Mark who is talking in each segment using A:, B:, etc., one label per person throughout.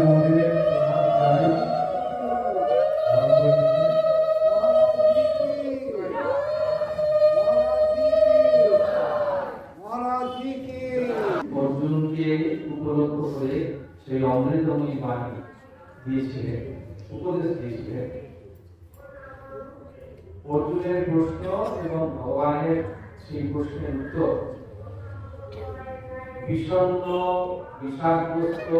A: মন্দিরের অর্জুনকে উপলক্ষ করে সেই অমৃতময়ী বাণী দিয়েছিলেন, উপদেশ দিয়েছিলেন। অর্জুনের প্রশ্ন এবং ভগবানের সেই প্রশ্নের উত্তর বিষণ্ণ বিষাদগ্রস্ত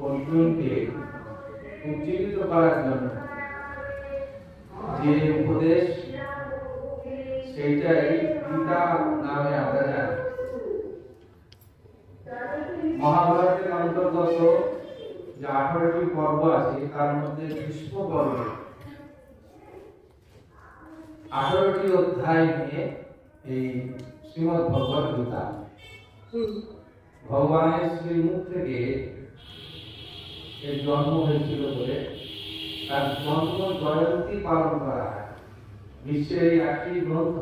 A: অর্জুনকে উজ্জীবিত করার জন্য যে উপদেশ, সেইটাই গীতা নামে আমরা জানি। মহাভারতের অন্তর্গত যে 18টি পর্ব আছে তার মধ্যে ভীষ্ম পর্ব 18টি অধ্যায় নিয়ে এই শ্রীমদ্ ভগবদ গীতা। ভগবানের শ্রীমুখ থেকে এর জন্ম হয়েছিল বলে তার জন্ম জয়ন্তী পালন করা হয়। বিশ্বের এই একটি গ্রন্থ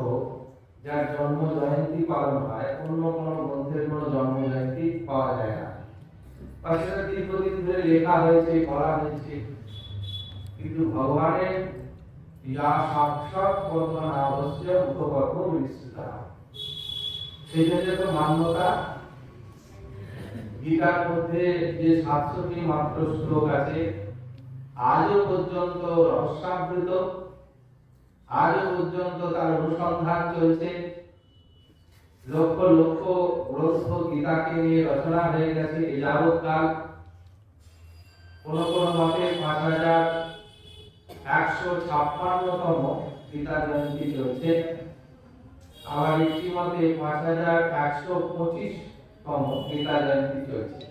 A: যার জন্ম জয়ন্তী পালন হয়, অন্য কোনো গ্রন্থের কোনো জন্ম জয়ন্তী পাওয়া যায় না। সেটা দীর্ঘদিন ধরে লেখা হয়েছে, পড়া হয়েছে, কিন্তু ভগবানের ইয়া সাক্ষাৎ বর্ণনা অবশ্যই উপকর্ম বিস্তৃত। সেই জন্য তো মান্যতা। গীতার মধ্যে যে 700টি মাত্র শ্লোক আছে, আজও পর্যন্ত রহস্যাবৃত, আজও পর্যন্ত তার অনুসন্ধান চলছে। লক্ষ লক্ষ গ্রন্থ গীতাকে নিয়ে রচনা হয়ে গেছে এ যাবৎকাল। কোন কোন মতে 5156তম গীতা জয়ন্তী চলছে, আবার একটি মতে 5125তম গীতা জয়ন্তী চলছে।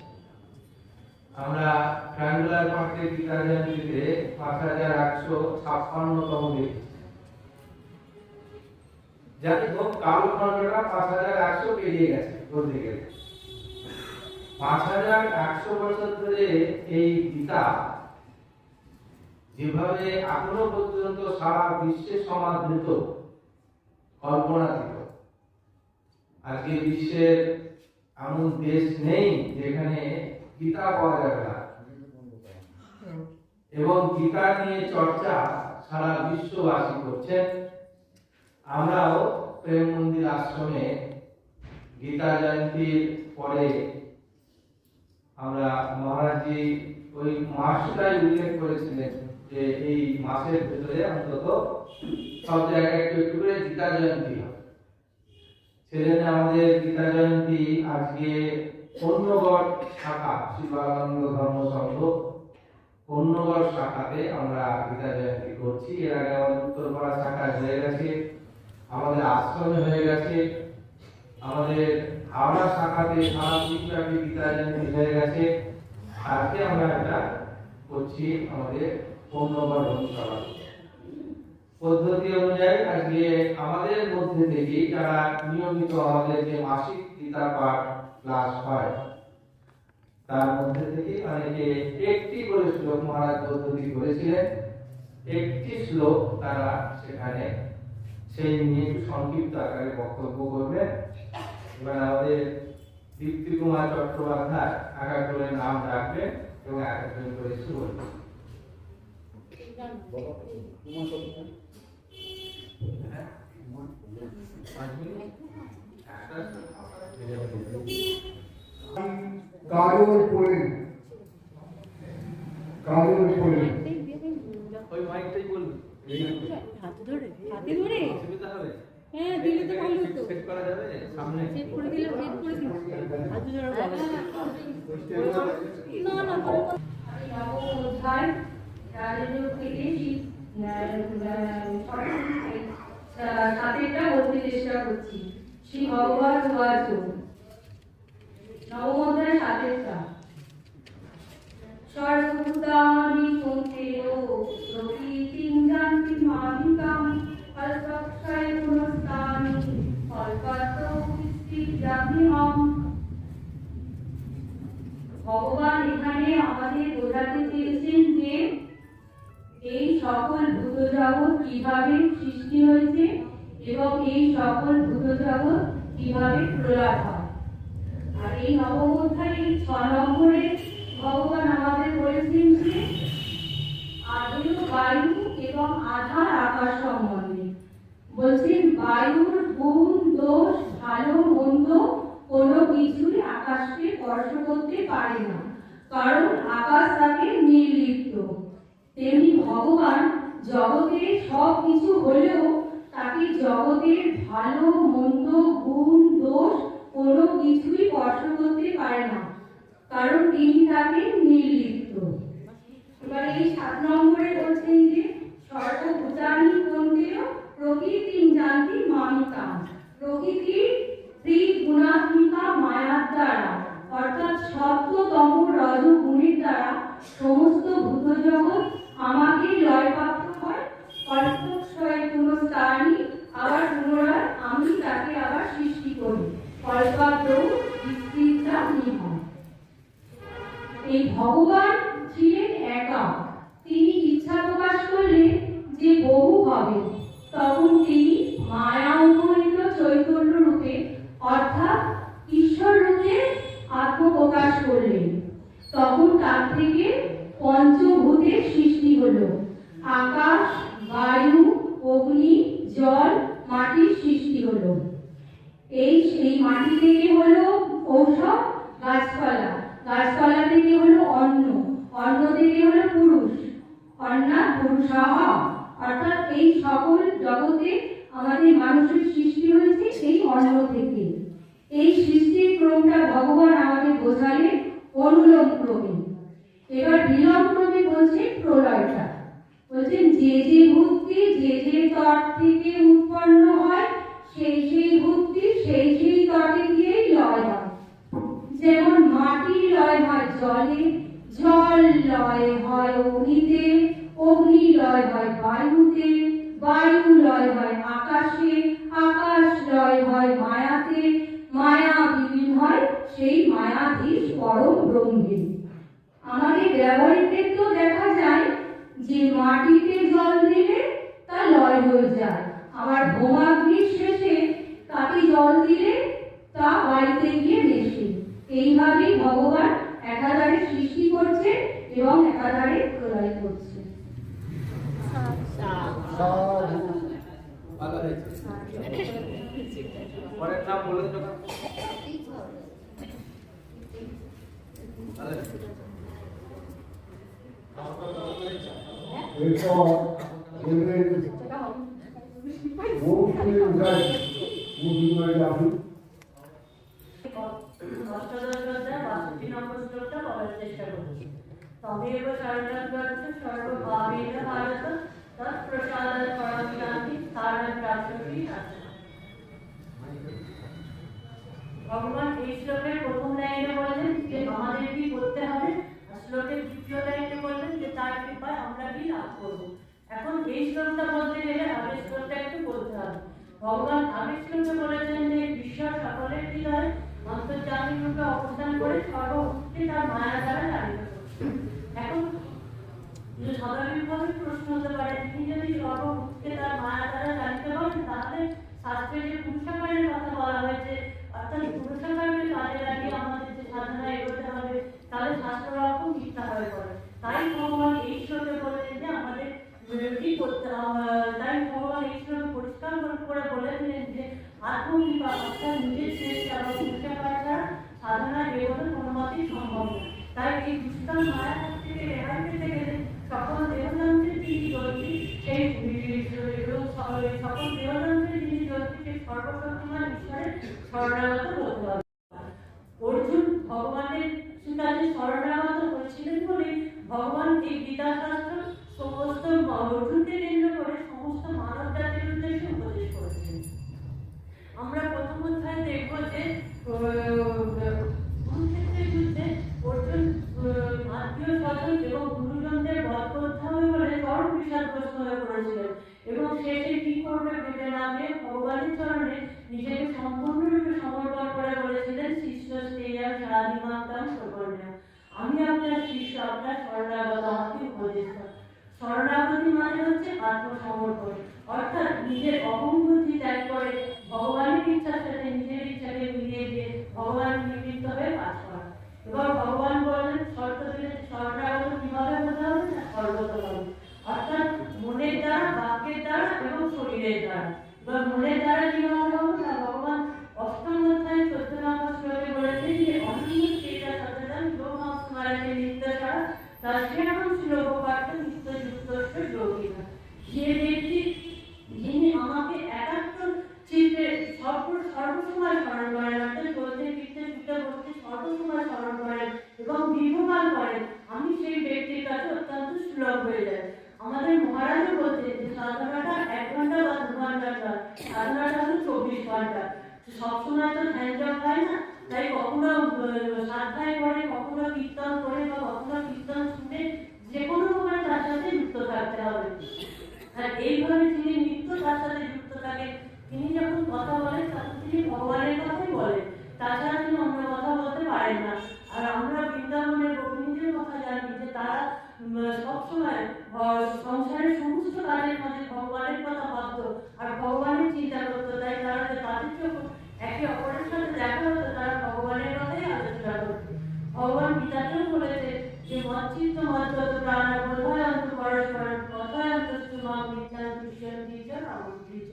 A: আমরা ট্রায়াঙ্গুলার পার্কের গীতা জয়ন্তীতে 5156তম দেখি। যাতে হোক কালখণ্ডটা 5100 পেরিয়ে গেছে বলতে গেলে। 5100 বছর ধরে এই গীতা যেভাবে এখনো পর্যন্ত সারা বিশ্বে সমাদৃত, কল্পনাতীত। আজকে বিশ্বের এমন দেশ নেই যেখানে গীতা পাওয়া যাবে না, এবং গীতা নিয়ে চর্চা সারা বিশ্ববাসী করছেন। আমরাও প্রেম মন্দির আশ্রমে গীতা জয়ন্তীর পরে আমরা মহারাজজি ওই মাসটাই উল্লেখ করেছিলেন যে এই মাসের ভেতরে অন্তত সব জায়গায় একটু একটু করে গীতা জয়ন্তী হবে। সেজন্য আমাদের গীতা জয়ন্তী আজকে অন্যগড় শাখা, শিবানন্দ ধর্ম সংঘ অন্যগড় শাখাতে আমরা গীতা জয়ন্তী করছি। এর আগে আমাদের উত্তরপাড়া শাখা হয়ে গেছে, আমাদের আশ্রমে হয়ে গেছে, আমাদের হাওড়া শাখাতে সারা বিশ্বব্যাপী গীতা জয়ন্তী হয়ে গেছে। আজকে আমরা এটা করছি আমাদের অন্যগড় ধর্মশালা পদ্ধতি অনুযায়ী। আজকে আমাদের মধ্যে থেকে যারা নিয়মিত আমাদের যে মাসিক গীতা পাঠ ক্লাস হয় তার মধ্যে থেকে অনেকে একটি করে শ্লোক মহারাজ পদ্ধতি করেছিলেন, একটি শ্লোক তারা সেখানে সেই নিয়ে একটু সংক্ষিপ্ত আকারে বক্তব্য করবেন। এবার আমাদের দীপ্তি কুমার চট্টোপাধ্যায় এক এক করে নাম রাখবেন এবং এক এক করে শুরু করবেন।
B: কাজল পড়ে
A: ওই মাইকটাই বলবি,
C: হাতে ধরে
A: অসুবিধা হবে?
C: হ্যাঁ, দিলে তো ভালো হতো।
A: সেট করা যাবে সামনে?
C: সেট করে দিলে হাতে ধরে বলা না না
D: অধ্যায় রাজযোগ থেকে সাথেটা বলতে চেষ্টা করছি। শ্রী ভগবান উবাচ, নবম অধ্যায় সাথেটা সর্বভূতানি সন্তেয় প্রকৃতিং জানতি মানিকাম কল্পক্ষয় পুনস্তানি কল্পতো বিস্তিজামিহম। ভগবান এখানে আমাদের বোঝাতে চেয়েছেন যে এই সকল ভূতজগৎ কিভাবে সৃষ্টি হয়েছে এবং এই সকল ভূতজগৎ কিভাবে প্রলয় হয়। আর এই নবম অধ্যায়ে 6 নম্বরে ভগবান বলছেন বায়ুর গুণ দোষ ভালো মন্দ কোনো কিছুই আকাশকে স্পর্শ করতে পারে না, কারণ আকাশ তাকে নির্লিপ্ত। তেমনি ভগবান জগতের সব কিছু হলেও তাকে জগতের ভালো মন্দ গুণ দোষ কোনো কিছুই স্পর্শ করতে পারে না, কারণ তিনি তাকে নির্লিপ্ত। এবার এই 7 নম্বরে বলছেন যে সর্বভূতানি কন্তেয় প্রকৃতি জানতি মামিতাম। প্রকৃতির ত্রিগুণাত্মিকা মায়ার দ্বারা অর্থাৎ সপ্ততম রজগুণের দ্বারা সমস্ত ভূত জগৎ আমাকে লয়প্রাপ্ত হয়। কল্পক্ষয় পুনস্তানি, আবার পুনরায় আমি তাকে আবার সৃষ্টি করি। কল্পাদ্রৌ বিস্তৃতা নিহম। এই ভগবান ছিলেন একা। তিনি ইচ্ছা প্রকাশ করলেন যে বহু হবে, তখন তিনি মায়া উপনীত চৈতন্য রূপে অর্থাৎ ঈশ্বর রূপে আত্মপ্রকাশ করলেন। তখন তার থেকে পঞ্চভূতের সৃষ্টি হলো। আকাশ, বায়ু, অগ্নি, জল, মাটির সৃষ্টি হলো। এই মাটি থেকে হলো ঔষধ, গাছপালা, গাছপালা থেকে হলো অন্ন, অন্ন থেকে হলো পুরুষ, অর্থাৎ পুরুষাহ। অর্থাৎ এই সকল জগতে আমাদের মানুষের সৃষ্টি হয়েছে সেই অন্ন থেকে। এই সৃষ্টির ক্রমটা ভগবান আমাদের বোঝালেন অনুলোম ক্রমে। এবার বিলোম ক্রমে বলছেন প্রলয়টা। বলছেন যে যে ভূতটি যে যে তট থেকে উৎপন্ন হয় সেই সেই ভূতটি সেই সেই তটে গিয়েই লয় হয়। যেমন মাটি লয় হয় জলে, জল লয় হয় অগ্নিতে, অগ্নি লয় হয় বায়ুতে, বায়ু লয় হয় আকাশে, আকাশ লয় হয় মায়াতে, মায়া বিলীন হয় সেই মায়াধীশ পরম ব্রহ্মে। আমাদের ব্যবহারিক ক্ষেত্রেও দেখা যায় যে মাটিতে জল দিলে তা লয় হয়ে যায়, আবার ভৌমাগ্নির শেষে তাতে জল দিলে তা বাড়িতে গিয়ে মেশে। এইভাবেই ভগবান একাধারে সৃষ্টি করছে এবং একাধারে প্রলয় করছে।
A: পরের নাম বলুন তো।
B: তমেব শরণাগত সর্বভাবেন ভারত তৎপ্রসাদাৎ পরম শান্তি স্থানে প্রাপ্তি আছে। ভগবান এই শ্লোকের প্রথম লাইনে বললেন যে আমাদের কি করতে হবে, আর শ্লোকের দ্বিতীয় লাইনে বললেন যে তার কৃপায় আমরা কি লাভ করব। এখন এই শ্লোকটা বলতে গেলে আগের শ্লোকটা একটু বলতে হবে। ভগবান আগের শ্লোকে বলেছেন যে ঈশ্বর সকলের হৃদয়ে অন্তর্যামী রূপে অবস্থান করে সর্বভূতকে তার মায়া দ্বারা চালিত করছে। এখন স্বাভাবিকভাবে প্রশ্ন হতে পারে, তিনি যদি সর্বভূতকে তার মায়া দ্বারা চালিত করেন তাহলে শাস্ত্রে যে পুরুষাকারের কথা বলা হয়েছে, অর্থাৎ পুরুষাকারকে কাজে লাগিয়ে আমাদের যে সাধনা এগোতে হবে, তাহলে শাস্ত্রবাক্য মিথ্যা হয়ে পড়ে। তাই ভগবান এই শ্লোকে বললেন যে আমাদের কি করতে হবে। তাই ভগবান এই শ্লোকে পরিষ্কার করে বলেছিলেন যে আত্মকৃপা অর্থাৎ নিজের চেষ্টা বা পুরুষাকার ছাড়া সাধনা এগোতে কোনো মতেই সম্ভব নয়। তাই এই দুষ্টান মায়া থেকে রেহাই পেতে গেলে সকল দেহযন্ত্রের যিনি জ্যোতি সেই সকল দেহযন্ত্রের যিনি জ্যোতি সেই সর্বশক্তিমান ঈশ্বরের শরণাগত হতে হবে। অর্জুন ভগবানের কাছে শরণাগত হয়েছিলেন বলে ভগবান এই গীতা শাস্ত্র সমস্ত অর্জুনকে কেন্দ্র করে সমস্ত মানব জাতির উদ্দেশ্যে উপদেশ করেছেন। আমরা প্রথম অধ্যায়ে দেখব যে কুরুক্ষেত্রের যুদ্ধে অর্জুন আত্মীয় স্বজন এবং গুরুজনদের বধ করতে হবে বলে চরম বিষাদগ্রস্ত হয়ে পড়েছিলেন এবং শেষে কি করবে ভেবে না পেয়ে ভগবানের চরণে নিজেকে সম্পূর্ণরূপে সমর্পণ করে বলেছিলেন শিষ্য শ্রেয়া সারাদিমান্তাম সুবর্ণা, আমি আপনার শিষ্য, আপনার শরণাগত, আমাকে উপদেষ্টা। শরণাগতি মানে হচ্ছে আত্মসমর্পণ, অর্থাৎ নিজের অহংবুদ্ধি ত্যাগ করে ভগবানের ইচ্ছার সাথে নিজের ইচ্ছাকে মিলিয়ে দিয়ে ভগবানের নিমিত্ত হয়ে কাজ করা। এবার ভগবান বলেন শর্ত দিলে শরণাগত কিভাবে হতে হবে না সর্বতভাবে, অর্থাৎ মনের দ্বারা, বাক্যের দ্বারা এবং শরীরের দ্বারা। এবার নিত্য ছাড়া তার সেরকম শ্লোক পাঠ্য নিত্য যুক্তস্ব যোগিনা। যে ব্যক্তি যিনি আমাকে একাত্ম চিত্তে সর্বসময় স্মরণ করেন, অর্থাৎ চলতে ফিরতে ছুটে বসতে সর্বসময় স্মরণ করেন এবং দীর্ঘকাল করেন, আমি সেই ব্যক্তির কাছে অত্যন্ত সুলভ হয়ে যাই। আমাদের মহারাজও বলছেন যে সাধনাটা 1 ঘন্টা বা 2 ঘন্টা নয়, সাধনাটা হলো 24 ঘন্টা। সবসময় তো ধ্যান জপ হয় না, তাই কখনো সাধনায় করে, কখনো কীর্তন করে বা কখনো কীর্তন শুনে যে কোনো প্রকার তার সাথে যুক্ত থাকতে হবে। আর এইভাবে যিনি নিত্য তার সাথে যুক্ত থাকেন, তিনি যখন কথা বলেন তখন তিনি ভগবানের কথাই বলেন, তাছাড়া তিনি অন্য কথা বলতে পারেন না। আর আমরা বৃন্দাবনের গোপিনীদের কথা জানি যে তারা সবসময় সংসারের সমস্ত কাজের মধ্যে ভগবানের কথা ভাবত আর ভগবানের চিন্তা করতো, তাই তারা তাদের যখন একে অপরের সাথে দেখা হতো তারা ভগবানের কথাই আলোচনা করতো। ভগবান গীতাতেও বলেছে যে মচ্চিত্ত মদ্গত প্রাণ বোধয়ন্ত পরস্পরম কথায়ন্ত সুমাম নিত্যাং তুষ্যন্তি চ রামন্তি চ।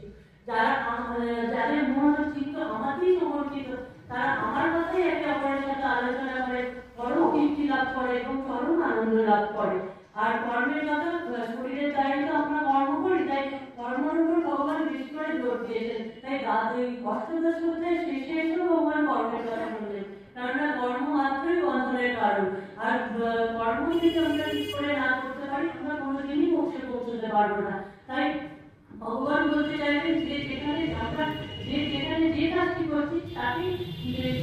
B: যাদের মন ও চিত্ত আমাকেই সমর্পিত, তারা আমার কথাই একে অপরের সাথে আলোচনা করে, পরম তৃপ্তি লাভ করে এবং পরম আনন্দ লাভ করে। আর কর্মের কথা, শরীরের দ্বারাই তো আমরা কর্ম করি, তাই কর্মের উপর ভগবান বেশি করে জোর দিয়েছেন। তাই অষ্টাদশ অধ্যায় শেষে এসেও ভগবান কর্মের কথা বললেন, কেননা কর্ম মাত্রই বন্ধনের কারণ। আর কর্ম যদি আমরা ঠিক করে না করতে পারি, আমরা কোনোদিনই মোক্ষে পৌঁছতে পারবো না। তাই ভগবান বলতে চাইছেন যে যেখানে আমরা যে কাজটি করছি তাকে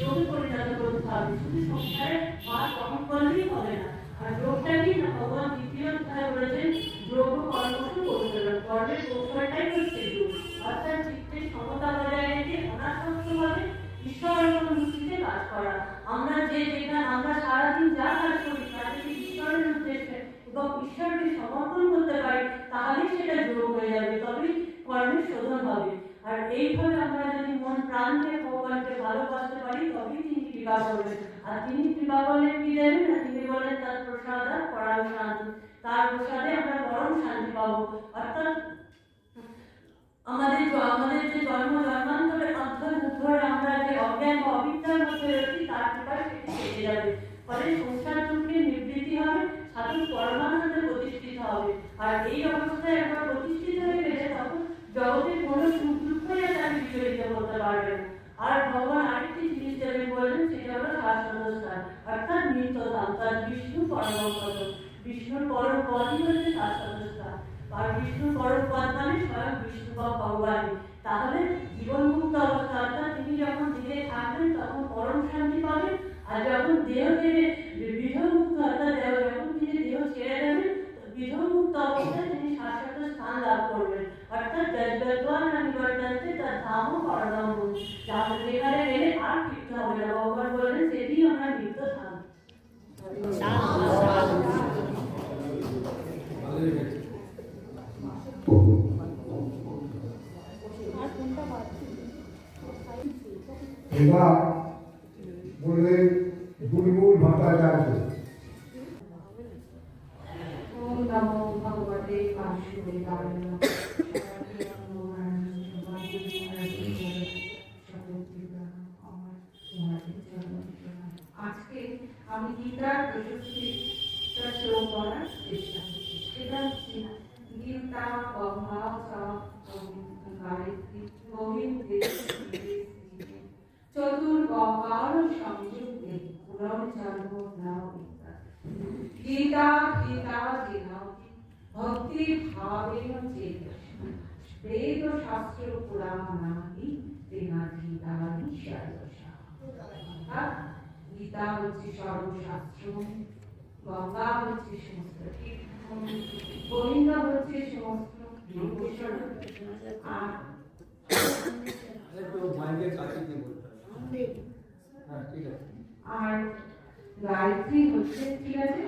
B: যোগে পরিণত করতে হবে, শুধু সংসারে মাছ গ্রহণ করলেই হবে না। আর যোগটা কি না, ভগবান দ্বিতীয় অধ্যায়ে বলেছেন যোগ কর্মসু কৌশল, কর্মের কৌশলটাই হচ্ছে যোগ, অর্থাৎ চিত্তের সমতা বজায় রেখে অনাসক্তভাবে ঈশ্বর অনুভূতিতে কাজ করা। আমরা সারাদিন যা কাজ করি তা যদি ঈশ্বরের উদ্দেশ্যে এবং ঈশ্বরকে সমর্পণ করতে পারি, তাহলেই সেটা যোগ হয়ে যাবে, তবেই কর্মের শোধন হবে। আর এইভাবে আমরা যদি মন প্রাণ দিয়ে ভগবানকে ভালোবাসতে পারি, তবেই তিনি কৃপা করবেন। আর তিনি কৃপা করলে কি দেবেন না, তিনি বলেন তার প্রসাদ আর পরম শান্তি, তার প্রসাদে আমরা পরম শান্তি পাবো। অর্থাৎ আমাদের যে জন্ম জন্মান্তরের অধ্যয়ন ধরে আমরা যে অজ্ঞান বা অবিদ্যার মধ্যে রয়েছি, তার কৃপায় সেটি কেটে যাবে। ফলে সংসার দুঃখে নিবৃত্তি হবে, সাধু পরমানন্দে প্রতিষ্ঠিত হবে। আর এই অবস্থায় একবার প্রতিষ্ঠিত হয়ে গেলে তখন জগতের কোনো সুখ দুঃখই তাকে বিচলিত করতে পারবে না। আর ভগবান আরেকটি জিনিস দেবেন বললেন, সেটা হলো শাশ্বত স্থান, অর্থাৎ নিত্যধাম, তার বিষ্ণু পরম পদ। বিষ্ণুর পরম পদই হচ্ছে শাশ্বত স্থান। আর বিষ্ণুর পরম পদ মানে স্বয়ং বিষ্ণু বা ভগবান। তাহলে জীবন মুক্ত অবস্থা, অর্থাৎ তিনি যখন দেহে থাকবেন তখন পরম শান্তি পাবেন, আর যখন দেহ থেকে বিধমুক্ত, অর্থাৎ যখন তিনি দেহ ছেড়ে দেবেন, বিধমুক্ত অবস্থায় তিনি শাশ্বত স্থান লাভ করবেন। অর্থাৎ যদ্গত্বা ন নিবর্তন্তে তদ্ধাম পরমম, যেখানে গেলে আর ফিরতে হবে না। ভগবান বললেন সেটি আমরা নিত্য ধাম।
E: এবার বললেন বুলবুল ভট্টাচার্য।
D: ওম নমো ভগবতে বাসুদেবায়। আজকে আমি গীতার 65টা শ্লোক পড়ার চেষ্টা করছি। সেটা হচ্ছে গীতা গঙ্গা গায়ত্রী গোবিন্দে চতুর্গঙ্গার সংযুক্তে পুনর্জন্ম নাও গীতা গীতা জিনাতি ভক্তি ভাবেন চেতসা বেদ শাস্ত্র পুরাণানি তেনাধিকারী সর্বশা। গীতা হচ্ছে সর্বশাস্ত্র, গঙ্গা হচ্ছে সমস্ত তীর্থ, গোবিন্দ হচ্ছে সমস্ত লোকেশ্বর, আর আর গায়ত্রী হচ্ছে, ঠিক আছে,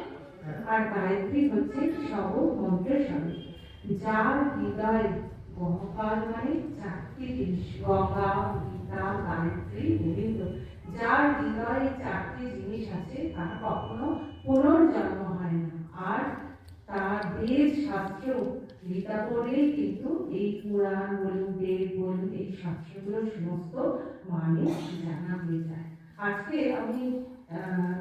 D: আর গায়ত্রী হচ্ছে সব মন্ত্রের স্বামী, যার হৃদয়ে গঙ্গার মানে 4টি জিনিস, গঙ্গা গীতা গায়ত্রী গোবিন্দ, যার হৃদয়ে 4টি জিনিস আছে তার কখনো পুনর্জন্ম হয় না। আর তার বেদ শাস্ত্র গীতা পড়লেই কিন্তু এই পুরাণ বলুন বেদ বলুন এই শাস্ত্রগুলো সমস্ত মানে জানা হয়ে যায়। আজকে আমি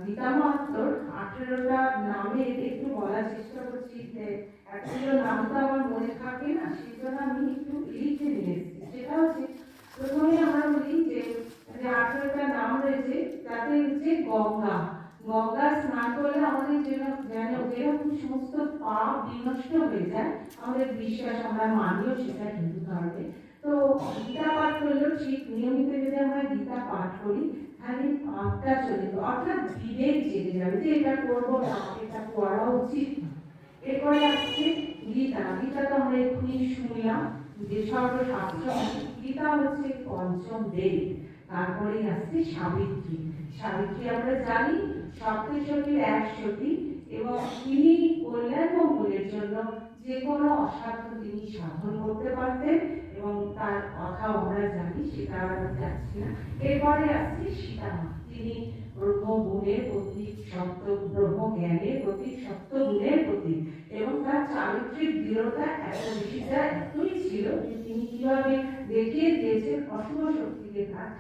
D: গীতা মাহাত্ম্যর 18টা নামের একটু বলার চেষ্টা করছি, যে এতগুলো নাম তো আমার মনে থাকে না, সেই জন্য আমি একটু লিখে নিয়ে এসেছি। সেটা হচ্ছে প্রথমে আমরা বলি যে 18টা নাম রয়েছে, তাতে হচ্ছে গঙ্গা। গঙ্গা স্নান করলে আমাদের যেরকম সমস্ত পাপ বিনষ্ট হয়ে যায়, আমাদের বিশ্বাস, আমরা মানিও সেটা হিন্দু ধর্মে। তো গীতা পাঠ করলেও ঠিক নিয়মিত যদি আমরা গীতা পাঠ করি, তাহলে পাপটা চলে যাবে, অর্থাৎ বিবেক জেগে যাবে যে এটা করবো না, এটা করা উচিত। এরপরে আসছে গীতা। গীতা তো আমরা এক্ষুনি শুনলাম যে সর্বশাস্ত্র, গীতা হচ্ছে পঞ্চম বেদ। তারপরে আসছে সাবিত্রী। সাবিত্রী আমরা জানি সপ্তশতীর এক সতী, এবং তিনি কল্যাণ মঙ্গলের জন্য যে কোনো অসাধ্য তিনি সাধন করতে পারতেন, এবং তার কথাও আমরা জানি, সেটা আমরা যাচ্ছি না। এরপরে আসছে সীতামা, তিনি ব্রহ্ম গুণের প্রতীক, সত্য ব্রহ্ম জ্ঞানের প্রতীক, সত্য গুণের প্রতীক, এবং তার চারিত্রিক দৃঢ়তা এতই ছিল যে তিনি কিভাবে দেখিয়ে দিয়েছেন অশুভ শক্তিকে তার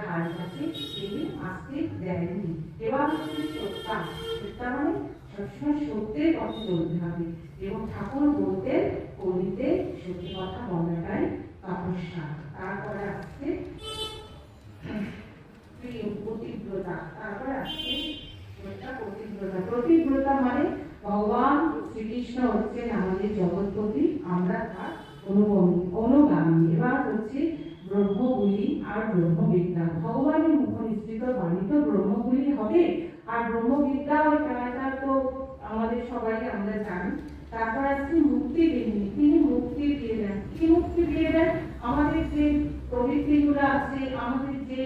D: ধারে কাছে তিনি আসতে দেয়নি। এবার হচ্ছে সত্যা। সত্যা মানে সবসময় সত্যের পথে চলতে হবে, এবং ঠাকুর বলতেন কলিতে সত্যি কথা বলাটাই তপস্যা। তারপরে আসছে প্রতিব্রতা। তারপরে আসছে প্রতিব্রতা। প্রতিব্রতা মানে ভগবান শ্রীকৃষ্ণ হচ্ছেন আমাদের জগৎপতি, আমরা তার অনুগামী। এবার হচ্ছে ব্রহ্মগুলি আর ব্রহ্মবিদ্যা। ভগবানের মুখ নিঃসৃত বাণী তো ব্রহ্মগুলি হবে, আর ব্রহ্মবিদ্যা ওই তারা তো আমাদের সবাই আমরা জানি। তারপর আসছে মুক্তি দেননি, তিনি মুক্তি দিয়ে দেন। কি মুক্তি দিয়ে দেন? আমাদের যে প্রবৃত্তিগুলো আছে, আমাদের যে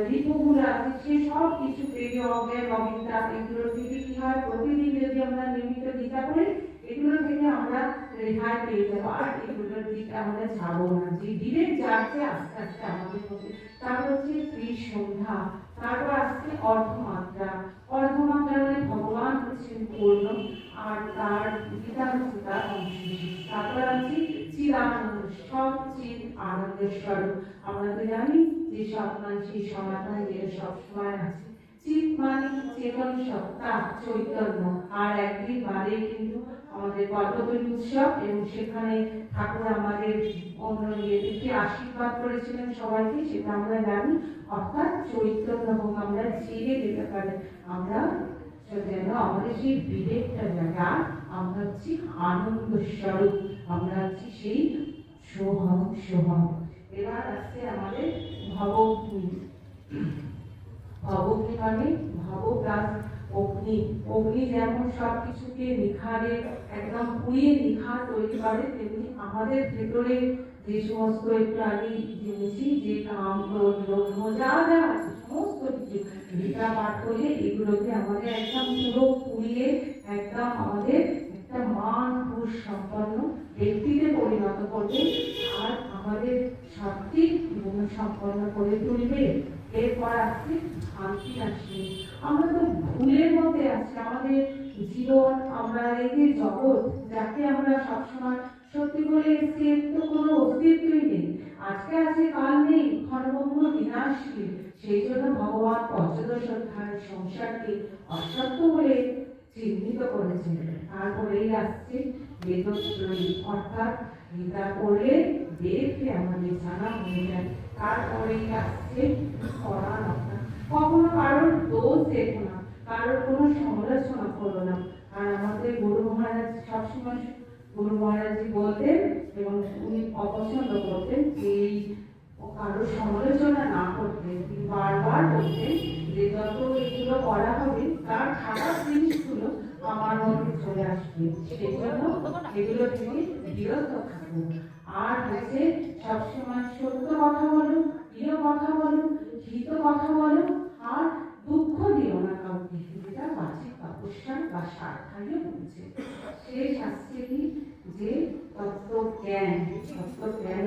D: রিপুগুলো আছে, সে সব কিছু পেয়ে অজ্ঞান অবিদ্যা, এগুলো থেকে কি হয়, প্রতিদিন যদি আমরা নিয়মিত গীতা করি, এগুলো থেকে আমরা রেহাই পেয়ে যাবো, আর এগুলোর দিকে আমরা যাবো না, যে বিবেক যাচ্ছে আস্তে আস্তে আমাদের মধ্যে। তারপর হচ্ছে ত্রিসন্ধ্যা। তারপর আসছে অর্ধমাত্রা। অর্ধমাত্রা মানে ভগবান হচ্ছেন পূর্ণ, আর তার গীতা হচ্ছে তার অংশবিশেষ। তারপর আছে চিদানন্দ, সব চিৎ আনন্দের স্বরূপ। আমরা তো জানি যে সব মানুষের সমাধান যেটা সবসময় আছে। চিৎ মানে চেতন সত্তা, চৈতন্য। আর একদিন বাদে কিন্তু আমাদের কল্পতরু উৎসব, এবং সেখানে ঠাকুর আমাদের অন্য ইয়েদেরকে আশীর্বাদ করেছিলেন সবাইকে, সেটা আমরা জানি। অর্থাৎ চৈতন্য হোক, আমরা জেগে যেতে পারি, আমরা যেন আমাদের সেই বিবেকটা জায়গা, আমরা হচ্ছি আনন্দ স্বরূপ, আমরা হচ্ছি সেই সোহম সোহম। এবার আসছে আমাদের ভবগ্নি। ভবগ্নি মানে ভব প্লাস অগ্নি। অগ্নি যেমন সবকিছুকে নিখারে একদম পুড়িয়ে নিখার তৈরি করে, তেমনি আমাদের ভেতরে যে সমস্ত একটু আগে জেনেছি যে কাম, ক্রোধ, লোভ, যা যা আছে সমস্ত কিছু গীতা পাঠ করলে এগুলোকে আমাদের একদম পুরো পুড়িয়ে একদম আমাদের একটা মান পুরুষ সম্পন্ন ব্যক্তিতে পরিণত করবে, আর আমাদের সাত্বিক গুণ সম্পন্ন করে তুলবে। এরপর আসছে শান্তি আসে। আমরা তো ভুলের মধ্যে আছি, আমাদের জীবন, আমরা এই যে জগৎ, যাকে আমরা সবসময় সত্যি বলে এসেছি, এর তো কোনো অস্তিত্বই নেই। আজকে আছে, কাল নেই, ক্ষণভঙ্গ বিনাশী। সেই জন্য ভগবান পঞ্চদশ অধ্যায়ের সংসারকে অসত্য বলে চিহ্নিত করেছেন। তারপরেই আসছে বেদত্রয়ী, অর্থাৎ গীতা পড়লে বেদকে আমাদের জানা হয়ে যায়। তারপরেই আসছে পরায়ণতা। কখনো কারোর দোষ দেখো না, কারোর কোনো সমালোচনা করো না। আর আমাদের গুরু মহারাজ সবসময়, গুরু মহারাজজি বলতেন, এবং উনি অপছন্দ করতেন এই কারোর সমালোচনা না করতে। তিনি বারবার বলতেন যে যত এগুলো করা হবে, তার খারাপ জিনিসগুলো আমার মধ্যে চলে আসবে, সেই জন্য এগুলো থেকে বিরত থাকবো। আর হচ্ছে সবসময় সত্য কথা বলো, প্রিয় কথা বলো, হিত কথা বলো, আর দুঃখ দিও না কাউকে, যেটা বাচিক তপস্যা বা স্বার্থায় বলছে। শেষ আসছে কি, যে তত্ত্বজ্ঞান। তত্ত্বজ্ঞান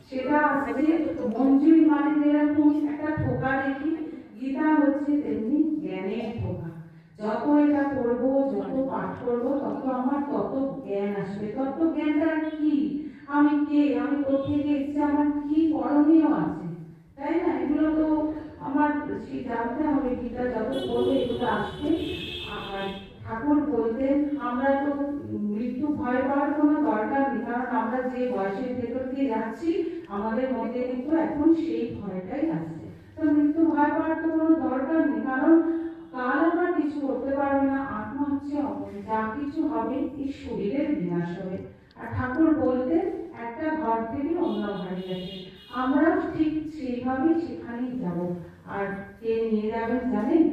D: সেটা আসছে মঞ্জুরি, মানে যেরকম একটা ঠোকা দেখি, গীতা হচ্ছে তেমনি জ্ঞানের ঠোকা। যত এটা পড়বো, যত পাঠ করবো, তত আমার তত জ্ঞান আসবে। তত্ত্বজ্ঞানটা কি, আমি কে, আমি কোথেকে এসেছি, আমার কি করণীয় আছে, তাই না? এগুলো তো আমার সেই জানতে হবে গীতা যত বলবে এগুলো আসবে। আর ঠাকুর বলতেন আমরা তো মৃত্যু ভয় পাওয়ার কোনো দরকার নেই, কারণ আমরা যে বয়সের ভেতর দিয়ে যাচ্ছি আমাদের মধ্যে কিন্তু এখন সেই ভয়টাই আসছে। তো মৃত্যু ভয় পাওয়ার তো কোনো দরকার নেই, কারণ কাল আমরা কিছু করতে পারবো না, আত্মা হচ্ছে অমর, যা কিছু হবে এই শরীরের বিনাশ হবে। আর ঠাকুর বলতেন একটা ঘর থেকে অন্য ঘরে যাবে, আমরাও ঠিক সেইভাবেই সেখানেই যাব। আর কে নিয়ে যাবেন জানেন?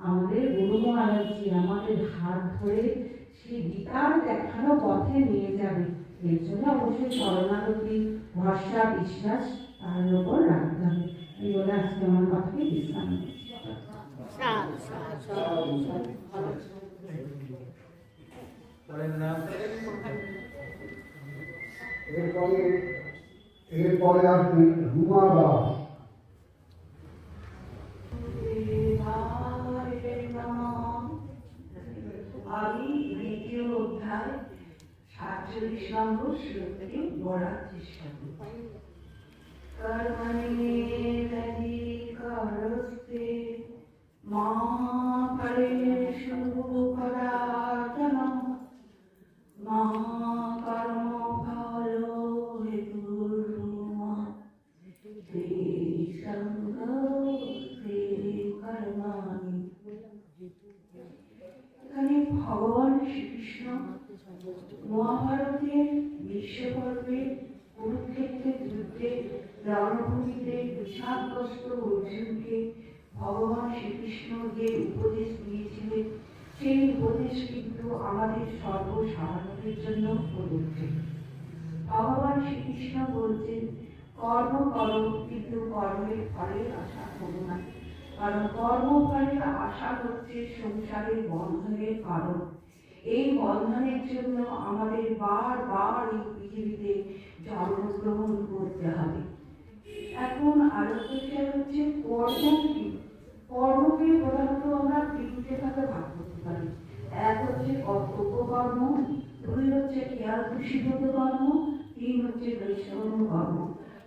D: আমাদের গুরু মহারাজজি আমাদের হাত ধরে সেই গীতার দেখানো পথে নিয়ে যাবে। এর জন্য অবশ্যই শরণাগতি, ভরসা, বিশ্বাস তার উপর রাখতে হবে। এই বলে আজকে আমার কথাকে বিশ্রাম দিচ্ছি।
A: পরের নাম
E: এরপরে আসবেন রুমা দাস।
F: আমি দ্বিতীয় অধ্যায় 47 নম্বর শ্লোকটি পড়ার চেষ্টা করি। কর্মণেধিকারস্তে মা ফলেষু কদাচন মা কর্মফল হেতুর্মা তে সঙ্গে কর্মাণি। এখানে ভগবান শ্রীকৃষ্ণ মহাভারতের বিশ্বপর্বে কুরুক্ষেত্রের যুদ্ধে রণভূমিতে বিষাদগ্রস্ত অর্জুনকে ভগবান শ্রীকৃষ্ণ যে উপদেশ দিয়েছিলেন সেই উপদেশ কিন্তু আমাদের সর্বসাধারণের জন্য প্রযোজ্য। ভগবান শ্রীকৃষ্ণ বলছেন কর্ম করো, কিন্তু কর্মের ফলের আশা করো না, কারণ কর্মফলের আশা হচ্ছে সংসারের বন্ধনের কারণ। এই বন্ধনের জন্য আমাদের বারবার এই পৃথিবীতে জন্মগ্রহণ করতে হবে। এখন আলোচনা হচ্ছে কর্ম কি। কর্মকে প্রধানত আমরা তিনটে ভাগে ভাগ করতে পারি। এক হচ্ছে কর্তব্য কর্ম, দুই হচ্ছে খেয়াল খুশিগত কর্ম, তিন হচ্ছে বৈষ্ণব কর্ম।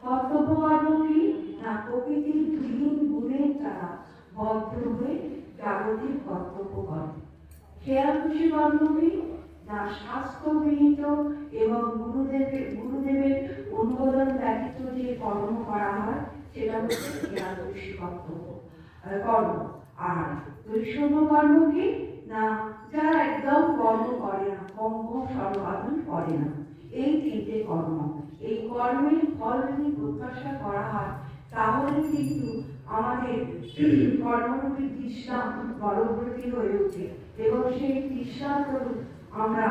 F: কর্তব্য কর্ম কি না, প্রকৃতির তিন গুণের দ্বারা বদ্ধ হয়ে জাগতিক কর্তব্য কর্ম। খেয়াল খুশি কর্ম কি না, শাস্ত্রবিহিত এবং গুরুদেবের অনুমোদন ব্যতীত যে কর্ম করা হয় সেটা হচ্ছে খেয়াল খুশি কর্তব্য কর্ম। আর বৈষ্ণব কর্ম কি না, যারা একদম কর্ম করে না, কম্প সর্বাধন করে না। এই তিনটে কর্ম, এই কর্মের ফল যদি প্রত্যাশা করা হয় তাহলে কিন্তু আমাদের কর্মরূপী তৃষ্ণা বলবতী হয়ে ওঠে এবং সেই তৃষ্ণার দরুন আমরা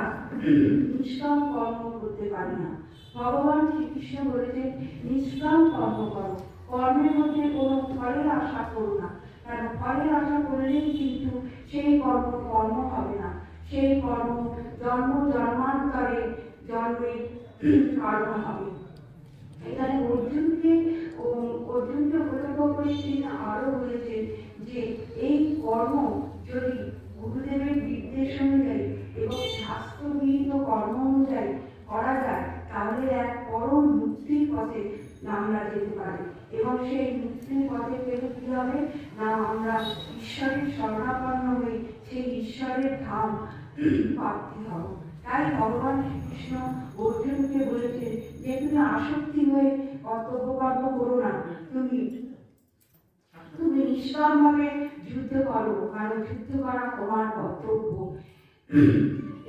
F: নিষ্কাম কর্ম করতে পারি না। ভগবান শ্রীকৃষ্ণ বলেছেন নিষ্কাম কর্ম করো, কর্মের মধ্যে কোনো ফলের আশা করো না, কারণ ফলের আশা করলেই কিন্তু সেই কর্ম হবে না, সেই কর্ম জন্মান্তরে জন্মের কারণ হবে। এখানে অর্জুনকে প্রসঙ্গ করে তিনি আরো বলেছেন যে এই কর্ম যদি গুরুদেবের নির্দেশ অনুযায়ী এবং শাস্ত্রবিহিত কর্ম অনুযায়ী করা যায় তাহলে এক পরম মুক্তির পথে আমরা যেতে পারি এবং সেই মুক্তির পথে গেলে কি হবে না, আমরা ঈশ্বরের শরণাপন্ন হয়ে সেই ঈশ্বরের ধাম প্রাপ্তি হব। তাই ভগবান শ্রীকৃষ্ণ অর্জুনকে বলেছেন যে তুমি আসক্তি হয়ে কর্তব্য কর্ম করো না, তুমি নিষ্কাম ভাবে যুদ্ধ করো, কারণ যুদ্ধ করা তোমার কর্তব্য।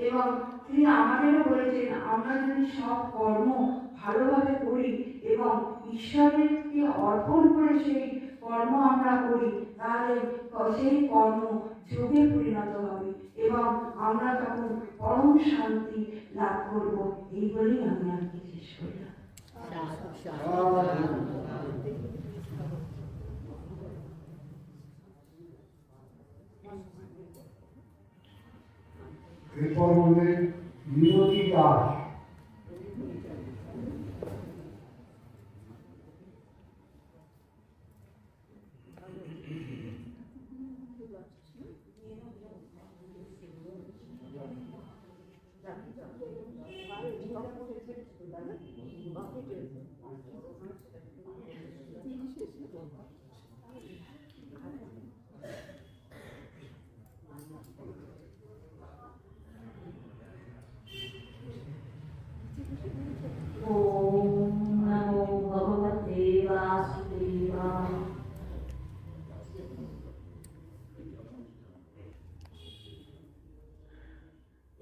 F: এবং তিনি আমাদেরও বলেছেন আমরা যদি সব কর্ম ভালোভাবে করি এবং ঈশ্বরকে অর্পণ করে সেই কর্ম আমরা করি তাহলে সেই কর্ম যোগে পরিণত হবে এবং আমরা তখন পরম শান্তি লাভ করব। এই বলেই আমি আজকে শেষ করলাম।
E: এরপর বললেন মিনতি দাস।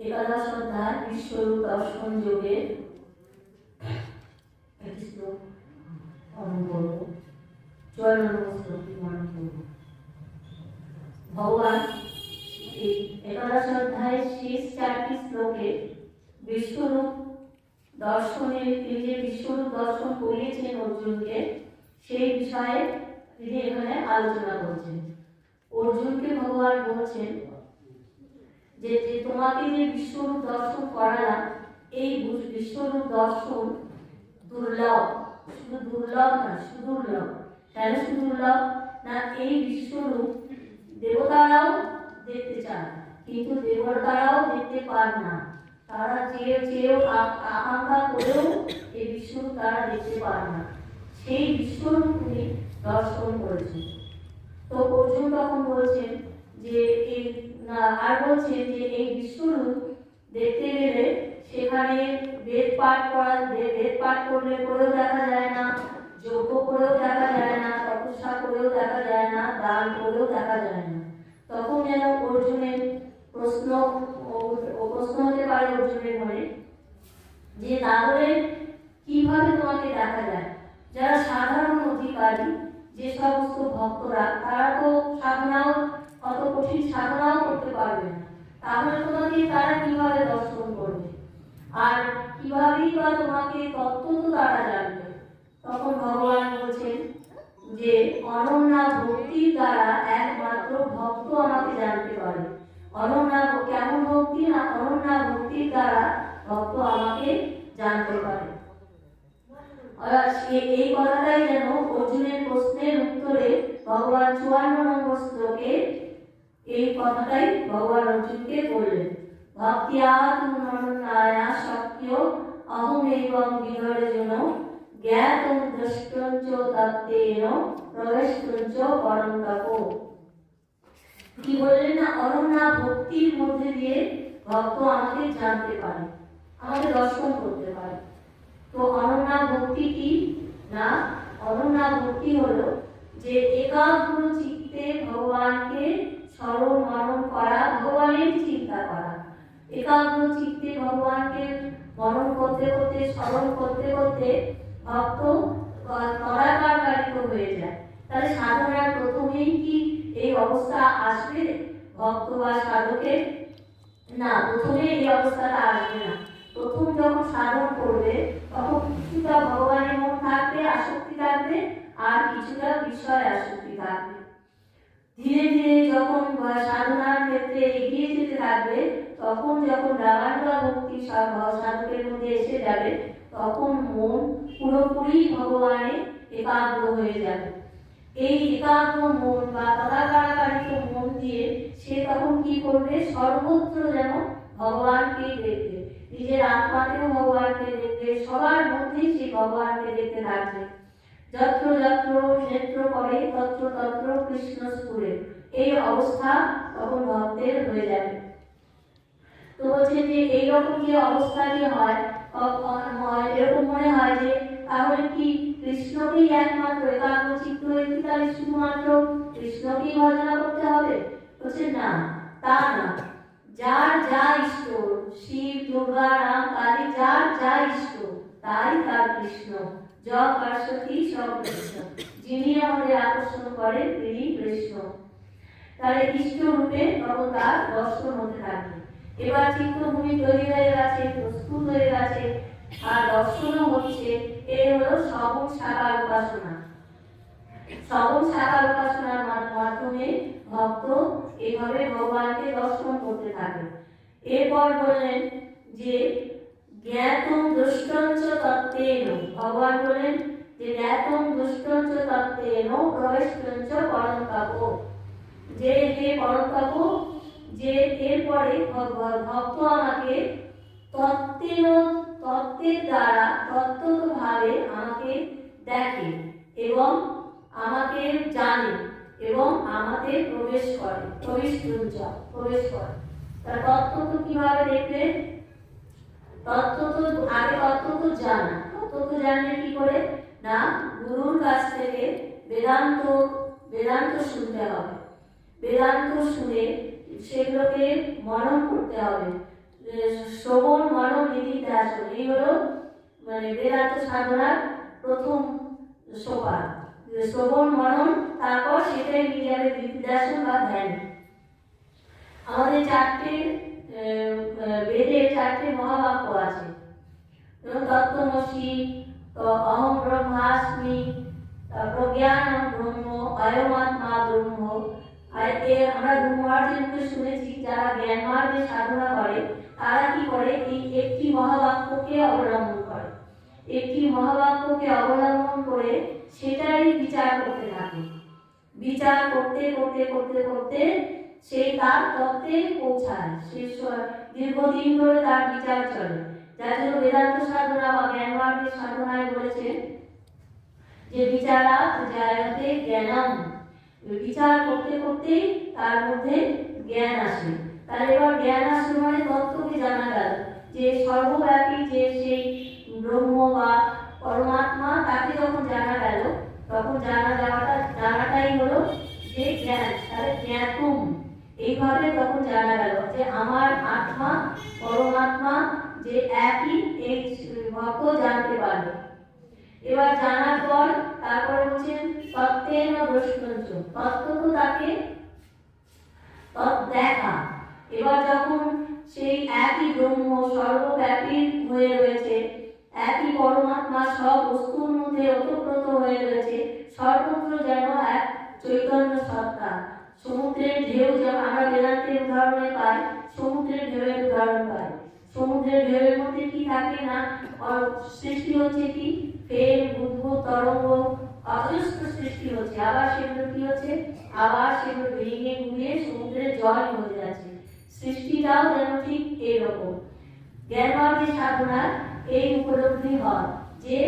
B: একাদশ অধ্যায় বিশ্বরূপ দর্শন যোগে একটি শ্লোক পালন করব। 54 নম্বর শ্লোকটি পালন করব। ভগবান এই একাদশ অধ্যায়ের শেষ 4টি শ্লোকে বিশ্বরূপ দর্শনের তিনি যে বিশ্বরূপ দর্শন করিয়েছেন অর্জুনকে সেই বিষয়ে তিনি এখানে আলোচনা করছেন। অর্জুনকে ভগবান বলছেন যে তোমাকে যে বিশ্বরূপ দর্শন করালাম এই বিশ্বরূপ দর্শন দুর্লভ, শুধু দুর্লভ না সুদুর্লভ। কেন সুদুর্লভ না এই বিশ্বরূপ দেবতারাও দেখতে চান কিন্তু দেবতারাও দেখতে পান না। তারা চেয়েও আকাঙ্ক্ষা করেও এই বিশ্বরূপ তারা দেখতে পান না। সেই বিশ্বরূপ তিনি দর্শন করেছেন। তো অর্জুন তখন বলছেন যে এই আর বলছেন যে এই বিশ্বরূপ দেখতে গেলে সেখানে বেদ পাঠ করলে করেও দেখা যায় না, যজ্ঞ করেও দেখা যায় না, তপস্যা করেও দেখা যায় না, দান করেও দেখা যায় না। তখন যেন অর্জুনের প্রশ্ন হতে পারে অর্জুনের মনে যে তাহলে কিভাবে তোমাকে দেখা যায়? যারা সাধারণ অধিকারী যে সমস্ত ভক্তরা তারা তো সাধনাও অত কঠিন সাধনাও করতে পারবে না, তাহলে তোমাকে তারা কিভাবে দর্শন করবে আর কিভাবেই বা তোমাকে তত্ত্ব তো তারা জানবে? তখন ভগবান বলছেন যে অনন্যা ভক্তির দ্বারা একমাত্র ভক্ত আমাকে জানতে পারে। অনন্যা কেমন ভক্তি না অনন্যা ভক্তির দ্বারা ভক্ত আমাকে জানতে পারে। এই কথাটাই যেন অর্জুনের প্রশ্নের উত্তরে ভগবান 54 নম্বর শ্লোকে এই কথাটাই ভগবান অর্জুনকে বললেন। ভক্তিয়া তুমনন্যায়া শক্য অহমেবং বিদর্জুন জ্ঞাতং দ্রষ্টং চ তত্ত্বেন প্রবেষ্টং চ পরম তপো। কি বললেন না অনন্যা ভক্তির মধ্যে দিয়ে ভক্ত আমাকে জানতে পারে, আমাকে দর্শন করতে পারে। তো অনন্যা ভক্তি কি না? অনন্যা ভক্তি হলো যে একাগ্র চিত্তে ভগবানকে স্মরণ মনন করা, ভগবানের চিন্তা করা। একাগ্র চিত্তে ভগবানকে মনন করতে করতে স্মরণ করতে করতে ভক্ত তদাকারিত হয়ে যায়। তাহলে সাধনার প্রথমেই কি এই অবস্থা আসবে ভক্ত বা সাধকের? না, প্রথমে এই অবস্থাটা আসবে না। প্রথম যখন সাধন করবে তখন কিছুটা ভগবানের মন থাকবে, আসক্তি থাকবে, আর কিছুটা বিষয় আসক্তি থাকবে। ধীরে ধীরে যখন সাধনার ক্ষেত্রে এগিয়ে যেতে থাকবে তখন যখন রাগানুরা ভক্তি সাধকের মধ্যে এসে যাবে তখন মন পুরোপুরি ভগবানে একাগ্র হয়ে যাবে। এই একাগ্র মন বা তদাকারিত মন দিয়ে সে তখন কি করবে? সর্বত্র যেন ভগবানকে দেখবে, নিজের আত্মাতেও ভগবানকে দেখবে, সবার মধ্যেই সে ভগবানকে দেখতে থাকবে। যত্র যত্র ক্ষেত্র করে তত্র তত্র কৃষ্ণ স্ফুরে। এই অবস্থা তখন ভক্তের হয়ে যাবে। তো বলছেন যে এইরকম যে অবস্থাটি হয় এরকম মনে হয় যে তাহলে কি কৃষ্ণকেই একমাত্র একাগ্র চিত্ত হয়ে তাহলে শুধুমাত্র কৃষ্ণকেই ভজনা করতে হবে? বলছে না, তা না। যার যা ইষ্ট, শিব দুর্গা রাম কালী যার যা ইষ্ট তাই তার কৃষ্ণ। জগ পার্শ্বতী সব কৃষ্ণ, যিনি আমাদের আকর্ষণ করেন তিনি কৃষ্ণ। তাহলে ইষ্ট রূপে তখন তার দর্শন হতে থাকবে। এবার চিত্তভূমি তৈরি হয়ে গেছে, প্রস্তুত হয়ে গেছে, আর দর্শনও হচ্ছে। এই হলো সগুণ সাকার উপাসনা। সগুণ সাকার উপাসনার মাধ্যমে ভক্ত এইভাবে ভগবানকে দর্শন করতে থাকে। এরপর বললেন যে জ্ঞাতং দ্রষ্টং চ তত্ত্বেন। ভগবান বলেন যে জ্ঞাতং দ্রষ্টং চ তত্ত্বেন প্রবেষ্টং চ পরম তপো। যে পরম তপো, যে এরপরে ভক্ত আমাকে তত্ত্বের দ্বারা তত্ত্বভাবে আমাকে দেখে এবং আমাকে জানে এবং আমাকে প্রবেশ করে। প্রবেশ করে। তার তত্ত্ব তো কিভাবে দেখবে? তত্ত্ব তো আগে তত্ত্ব তো জানা। তত্ত্ব তো জানলে কি করে? না, গুরুর কাছ থেকে বেদান্ত শুনতে হবে। বেদান্ত শুনে সেগুলোকে মনন করতে হবে। শ্রবণ মনন নিধিধ্যাসন, এই হলো মানে বেদান্ত সাধনার প্রথম সোপান। শ্রবণ মনন, তারপর সেটাই নিয়ে যাবে নিধিধ্যাসন বা ধ্যান। আমাদের চারটে বেদের চারটে মহাবাক্য আছে, যেমন তত্ত্বমসি, অহম ব্রহ্মাস্মি, প্রজ্ঞানম ব্রহ্ম, অয়মাত্মা ব্রহ্ম। আর আমরা ব্রহ্মার্জনকে শুনেছি, যারা জ্ঞান মার্গে সাধনা করে তারা কি করে, এই একটি মহাবাক্যকে অবলম্বন করে, একটি মহাবাক্যকে অবলম্বন করে সেটাই বিচার করতে থাকে। বিচার করতে করতে করতে করতে সেই তার তত্ত্বে পৌঁছায়। সে দীর্ঘদিন ধরে তার বিচার চলে, যার জন্য বেদান্ত সাধনা বা জ্ঞান মার্গের সাধনায় বলেছে যে বিচারা জায়তে জ্ঞানম, বিচার করতে করতে তার মধ্যে জ্ঞান আসে। তার এবার জ্ঞান আসে মানে তত্ত্বকে জানা গেল, যে সর্বব্যাপী যে সেই ব্রহ্ম বা পরমাত্মা, তাকে যখন জানা গেল তখন জানাটাই হলো যে জ্ঞান। তাহলে জ্ঞাতুম, এইভাবে তখন জানা গেল যে আমার আত্মা পরমাত্মা যে একই, এই ভক্ত জানতে পারবে। এবার জানার পর তারপরে বলছেন তত্ত্বের দ্রষ্টঞ্চ, তত্ত্ব তো তাকে দেখা। এবার যখন সেই একই ব্রহ্ম সর্বব্যাপী হয়ে রয়েছে, একই পরমাত্মা সব বস্তুর মধ্যে ওতপ্রোত হয়ে রয়েছে, সর্বত্র যেন এক চৈতন্য সত্তা। সমুদ্রের ঢেউ যেমন আমরা বেদান্তের উদাহরণে পাই, সমুদ্রের ঢেউয়ের উদাহরণ পাই। সমুদ্রের ঢেউয়ের মধ্যে কি থাকে না, সৃষ্টি হচ্ছে কি ফের, বুদবুদ, তরঙ্গ, অজস্র সৃষ্টি হচ্ছে, আবার সেগুলো কি হচ্ছে, আবার সেগুলো ভেঙে গুলিয়ে সমুদ্রের জল হয়ে যাচ্ছে। সৃষ্টিটাও যেন ঠিক এইরকম। জ্ঞানমার্গের সাধনার এই উপলব্ধি হয় যে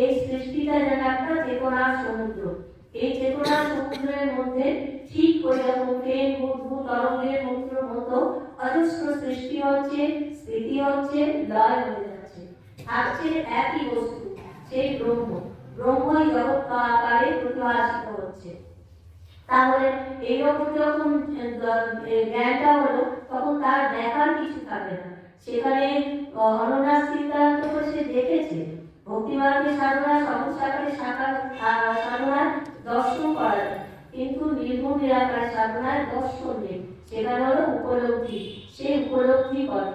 B: এই সৃষ্টিটা যেন একটা চেতনার সমুদ্র। এই চেতনার সমুদ্রের মধ্যে ঠিক ওই রকম ফের, বুদবুদ, তরঙ্গের মতো অজস্র সৃষ্টি হচ্ছে, স্মৃতি হচ্ছে, লয় হয়ে যাচ্ছে, থাকছে একই বস্তু, সেই ব্রহ্ম। ব্রহ্মই জগৎ আকারে প্রতিভাসিত হচ্ছে। তাহলে এইরকম যখন জ্ঞানটা হলো, তখন তার দেখার কিছু থাকে না। সেখানে অনন্যাস চিন্তান্ত করে সে দেখেছে। ভক্তিমার্গের সাধনা সমস্যাকারী সাধনায় দর্শন করা যায়, কিন্তু নির্গুণ নিরাকার সাধনায় দর্শন নেই, সেখানে হলো উপলব্ধি। সে উপলব্ধি করে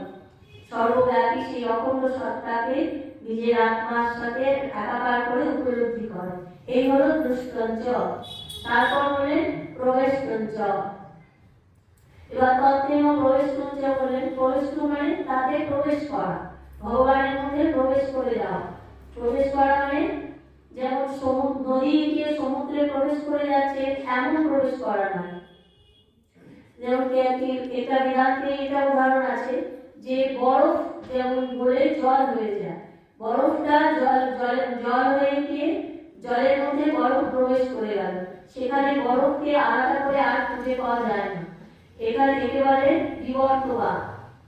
B: সর্বব্যাপী সেই অখণ্ড সত্তাকে নিজের আত্মার সাথে একাকার করে উপলব্ধি করে। এই হলো দৃষ্টঞ্চ। তারপর বলেন প্রবেশঞ্চ। এবার তত্ত্বের প্রবেশঞ্চ বলেন, প্রবেশ মানে তাতে প্রবেশ করা, ভগবানের মধ্যে প্রবেশ করে যাওয়া। প্রবেশ করা মানে যেমন নদী গিয়ে সমুদ্রে প্রবেশ করে যাচ্ছে, এমন প্রবেশ করা নয়। যেমন এটা বেদান্তে এটা উদাহরণ আছে যে বরফ যেমন গলে জল হয়ে যায়, বরফটা জল হয়ে গিয়ে জলের মধ্যে বরফ প্রবেশ করে গেল, সেখানে বরফকে আলাদা করে আর খুঁজে পাওয়া যায় না। এখানে একেবারে বিবর্তবাদ,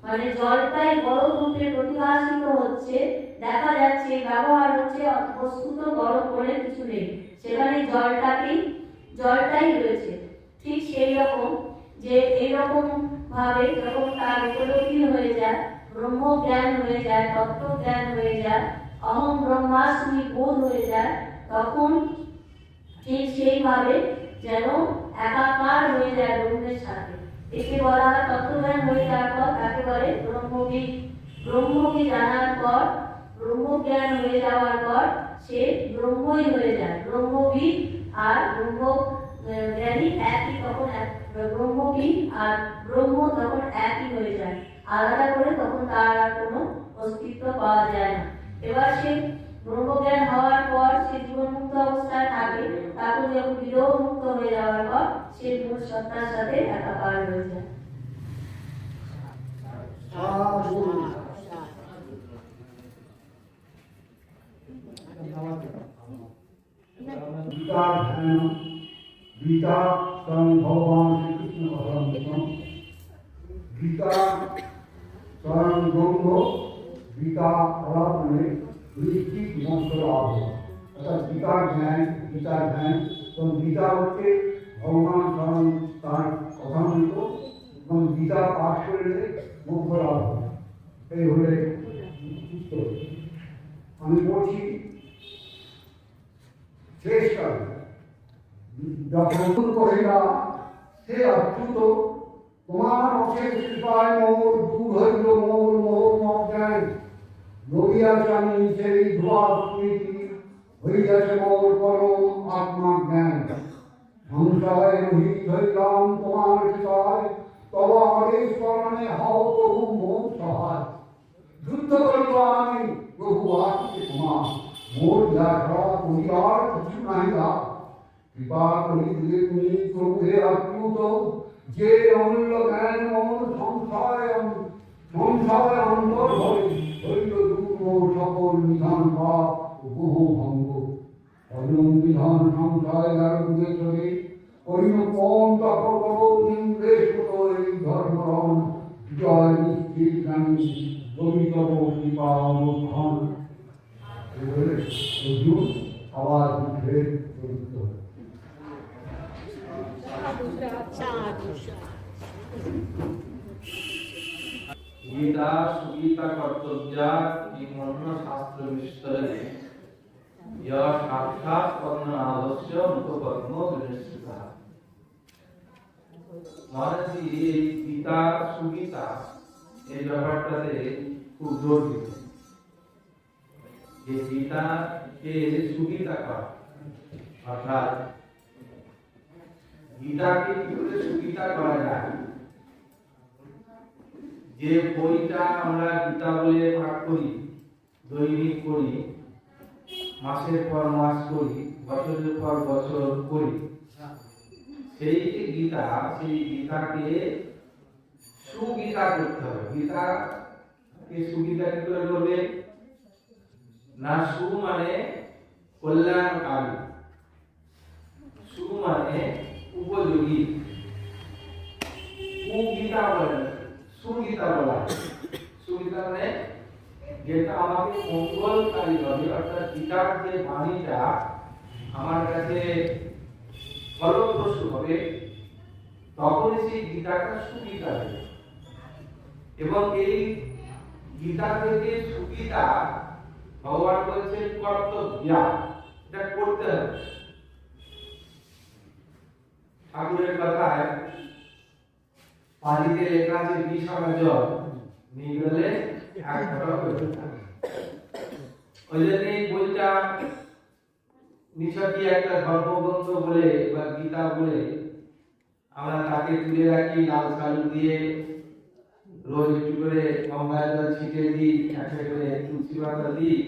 B: মানে জলটাই বরফ রূপে প্রতিভাসিত হচ্ছে, দেখা যাচ্ছে, ব্যবহার হচ্ছে, বস্তুত বরফ বলে কিছু নেই, সেখানে জলটাই রয়েছে। ঠিক সেই রকম যে এইরকম ভাবে যখন তার উপলব্ধি হয়ে যায়, ব্রহ্ম জ্ঞান হয়ে যায়, তত্ত্ব জ্ঞান হয়ে যায়, অহম ব্রহ্মাস্মি বোধ হয়ে যায়, তখন ঠিক সেইভাবে যেন একাকার হয়ে যায় ব্রহ্মের সাথে। একে বলা হয় তত্ত্বজ্ঞান হয়ে যাওয়ার পর তাকে বলে ব্রহ্মবিদ। ব্রহ্মকে জানার পর, ব্রহ্মজ্ঞান হয়ে যাওয়ার পর সে ব্রহ্মই হয়ে যায়। ব্রহ্মবিদ আর ব্রহ্ম জ্ঞানী একই, তখন ব্রহ্মবিদ আর ব্রহ্ম তখন একই হয়ে যায়, আলাদা করে তখন তার আর কোনো অস্তিত্ব পাওয়া যায় না। এবার সে ব্রহ্মজ্ঞান হওয়ার পর সে জীবনমুক্ত অবস্থায় থাকে, তারপর যখন বিদেহ মুক্ত হয়ে যাওয়ার পর সে মূল সত্তার সাথে একাকার হয়ে যায়।
E: गीता ध्यान गीता स्वयं भगवान श्री कृष्ण भगवान गीता स्वयं ब्रह्म गीता और में निश्चित मंत्र लाभ अर्थात गीता ध्यान तो गीता होते भगवान स्वयं तार कथामृत এবং গীতা পাঠ করলে মোক্ষ লাভ হয়। এই হলে উত্তর। আমি বলছি শেষকালে যখন কহিলা সে অচ্যুত তোমার অশেষ কৃপায় মোর দূর হইল মোর মোর অজ্ঞান রহিয়াছে আমি সেই ধোয়া স্মৃতি হইয়াছে মোর পরম আত্মাজ্ঞান সংশয় রহিত হইলাম তোমার কৃপায় তব আদেশ স্মরণে হও প্রভু মোর সহায় যুদ্ধ করিব আমি প্রভু আসছে তোমার মোর যা ছাড়া করিবার কিছু নাই গা কৃপা করি দিলে তুমি প্রভু হে অচ্যুত যে অমূল্য জ্ঞান মোর সংশয় অন্তর হইল দূর সকল নিধান পাপ বহু ভঙ্গ অজম বিধান সংশয় গারুদে চলে অন্য কোন তপকব ইন্দ্রেশ মতো এই ধর্মরণ জয় নিশ্চিত জানি গরিতব কৃপা অনুক্ষণ অর্জুন আবার মুখের চরিত্র
A: গীতা সুগীতা কর্তব্যা কিমন্য শাস্ত্র বিস্তরে ইয়া সাক্ষাৎ কর্ণ আলস্য মুখকর্ম বিনিশ্চিতা। মহারাজি এই গীতা সুগীতা এই ব্যাপারটাতে খুব জোর দিতেন যে গীতাকে সুগীতা করা, অর্থাৎ গীতাকে কি করে সুগীতা করা যায়। যে বইটা আমরা গীতা বলে পাঠ করি, দৈনিক করি, মাসের পর মাস করি, বছরের পর বছর করি, সেই যে গীতা, সেই গীতাকে সুগীতা করতে হবে। গীতাকে সুগীতা কি করে করবে না? সু মানে কল্যাণকারী, সু মানে উপযোগী, কুগীতা বলে না, সুগীতা বলা। সুগীতা মানে যেটা আমাকে মঙ্গলকারী হবে, অর্থাৎ গীতার যে বাণীটা আমার কাছে ফলপ্রসূ হবে, তখন সেই গীতাটা সুগীতা হবে। এবং এই গীতা থেকে সুগীতা ভগবান বলছেন কর্তব্য, এটা করতে হবে। ঠাকুরের কথায় পানিতে লেখা আছে বিষাকা জল নিয়ে গেলে এক ফোঁটা হয়ে যাবে। ওই জন্য এই বইটা নিছকই একটা ধর্মগ্রন্থ বলে বা গীতা বলে আমরা তাকে তুলে রাখি, লাল সালু দিয়ে রোজ একটু করে গঙ্গায় জল ছিটিয়ে দিই, একটা করে তুলসী পাতা দিই,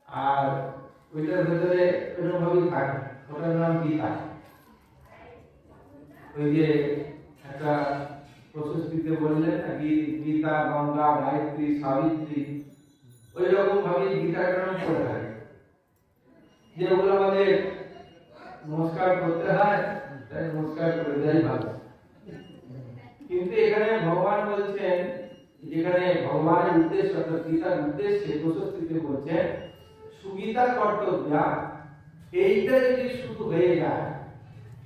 A: আর ওইটার ভেতরে এরকম ভাবেই থাকে। ওটার নাম গীতা। ওই যে একটা প্রশস্তিতে বললেন নাকি গীতা, গঙ্গা, গায়ত্রী, সাবিত্রী, ওই রকম ভাবে গীতার নাম করে থাকে। যেগুলো আমাদের নমস্কার করতে হয় তাই নমস্কার করে দেয় ভালো। কিন্তু এখানে ভগবান বলছেন, যেখানে ভগবানের উদ্দেশ্য অর্থাৎ গীতার উদ্দেশ্যে প্রশস্তিতে বলছেন সুগীতা কর্তব্য, এইটা যদি শুরু হয়ে যায়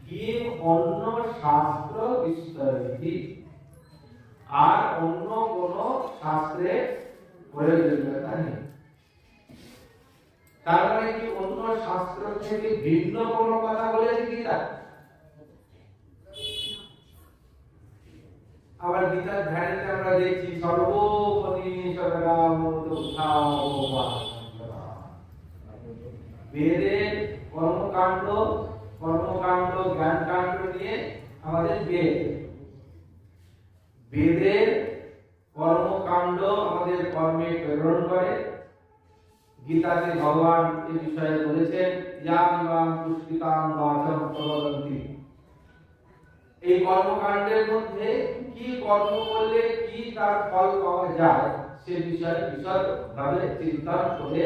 A: কিম অন্য শাস্ত্র বিস্তরতি, আর অন্য কোন শাস্ত্রে প্রয়োজনীয়তা নেই। তার মানে কি অন্য শাস্ত্র থেকে ভিন্ন কোন কথা বলেছে গীতা? আবার গীতার ধ্যানেতে আমরা দেখছি সর্বোপরি সদরাম দুঃখাও বেদের কর্মকাণ্ড জ্ঞানকাণ্ড নিয়ে আমাদের বেদের কর্মকাণ্ড আমাদের কর্মে প্রেরণ করে। গীতাতে ভগবান এই বিষয়ে বলেছেন ইয়ামিমাং পুষ্টিকাং বাচম প্রবদন্তি। এই কর্মকাণ্ডের মধ্যে কি কর্ম করলে কি তার ফল পাওয়া যায় সে বিষয়ে বিশদভাবে চিন্তন করে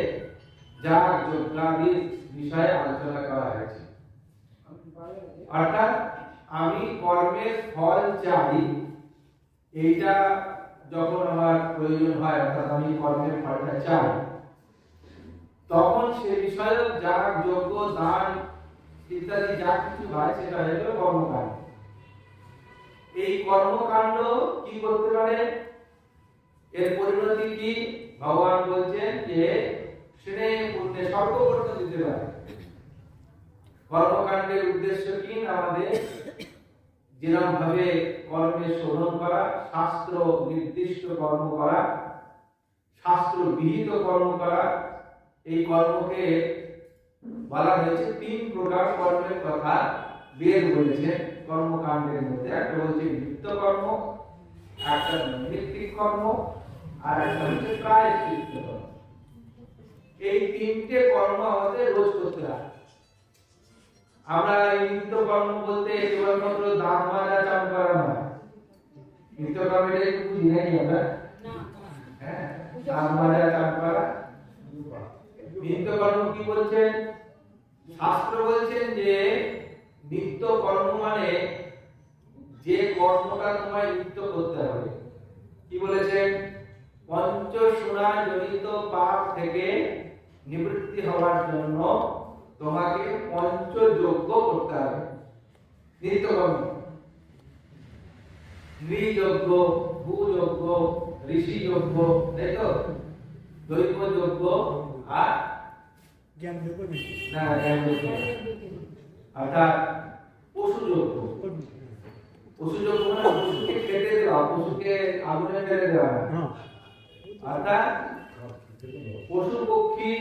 A: যাগ যজ্ঞাদির বিষয়ে আলোচনা করা হয়েছে। অর্থাৎ আমি কর্মের ফল চাই, এইটা যখন আমার প্রয়োজন হয়, অর্থাৎ আমি কর্মের ফলটা চাই, তখন সে বিষয়ে যাগ যজ্ঞ দান ইত্যাদি যা কিছু হয় সেটা হলো কর্মকাণ্ড। এই কর্মকাণ্ড কি করতে পারে? এর পরিণতি কি? ভগবান বলছেন যে শ্রেণী পুণ্যে স্বর্গ পর্যন্ত দিতে পারে। কর্মকাণ্ডের উদ্দেশ্য কি? আমাদের যেরকম ভাবে কর্মে শোধন করা, শাস্ত্র নির্দিষ্ট কর্ম করা, শাস্ত্র বিহিত কর্ম করা। এই কর্মকে বলা হয়েছে 3 প্রকার কর্মের কথা বেদ বলেছে কর্মকাণ্ডের মধ্যে। একটা হচ্ছে নিত্য কর্ম, একটা নৈমিত্তিক কর্ম, আর একটা হচ্ছে প্রায়শ্চিত্ত কর্ম। এই 3টে কর্ম আমাদের রোজ করতে হয়। আমরা এই নিত্য কর্ম বলতে কেবলমাত্র দাঁত মাজা, চান করা নয়। নিত্য কর্মটা একটু বুঝি নাকি আমরা? হ্যাঁ, দাঁত মাজা, চান করা। নিত্য কর্ম কি বলছেন? শাস্ত্র বলছেন যে নিত্য কর্ম মানে যে কর্মটা তোমায় নিত্য করতে হবে। কি বলেছেন? পঞ্চশূনা জনিত পাপ থেকে নিবৃত্তি হওয়ার জন্য তোমাকে পঞ্চযজ্ঞ করতে হবে। নিত্যকর্ম, নৃযজ্ঞ, ভূযজ্ঞ, ঋষিযজ্ঞ, তাই তো? দৈবযজ্ঞ আর জ্ঞানযজ্ঞ, অর্থাৎ পশুযজ্ঞ। পশুযজ্ঞ মানে পশুকে খেতে দেওয়া, পশুকে আগুনে ফেলে দেওয়া, অর্থাৎ পশু পক্ষী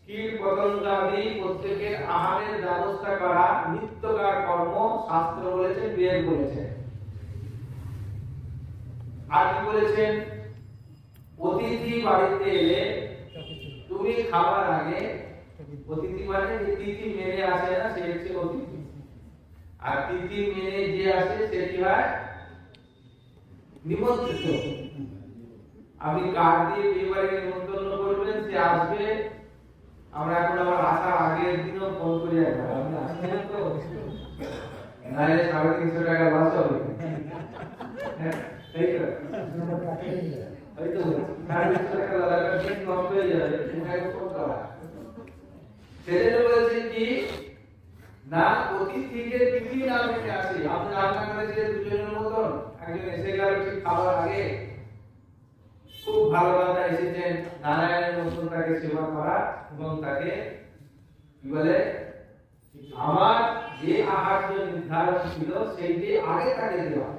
A: কীট পতঙ্গ আদি প্রত্যেকের আহারের ব্যবস্থা করা নিত্যকার কর্ম। শাস্ত্র বলেছেন, বেদ বলেছেন। আর কি বলেছেন? অতিথি বাড়িতে এলে তুমি খাবার আগে, অতিথি মানে যে তিথি মেনে আসে না, সে হচ্ছে অতিথি। আর তিথি মেনে যে আসে সে কি হয়? নিমন্ত্রিত। আপনি কার্ড দিয়ে বিয়ে বাড়ি নিমন্ত্রণ করবেন, সে আসবে। আমরা এখন আবার আসার আগের দিনও ফোন করি, একবার আপনি আসছেন তো, নাহলে 350 টাকা লস হবে। হ্যাঁ, তাই তো? হয়তো 350 টাকা লাগার জন্য নষ্ট হয়ে যাবে, তোমাকে ফোন করা। সেজন্য বলছেন কি না, অতিথিকে তিথি না মেনে আসে। আপনি রান্না করেছিলেন দুজনের মতন, একজন এসে গেল ঠিক খাবার আগে, খুব ভালোবাসা এসেছেন, নারায়ণের মতন তাকে সেবা করা এবং তাকে কি বলে, আমার যে আহার্য নির্ধারণ ছিল সেইটি আগে তাকে দেওয়া।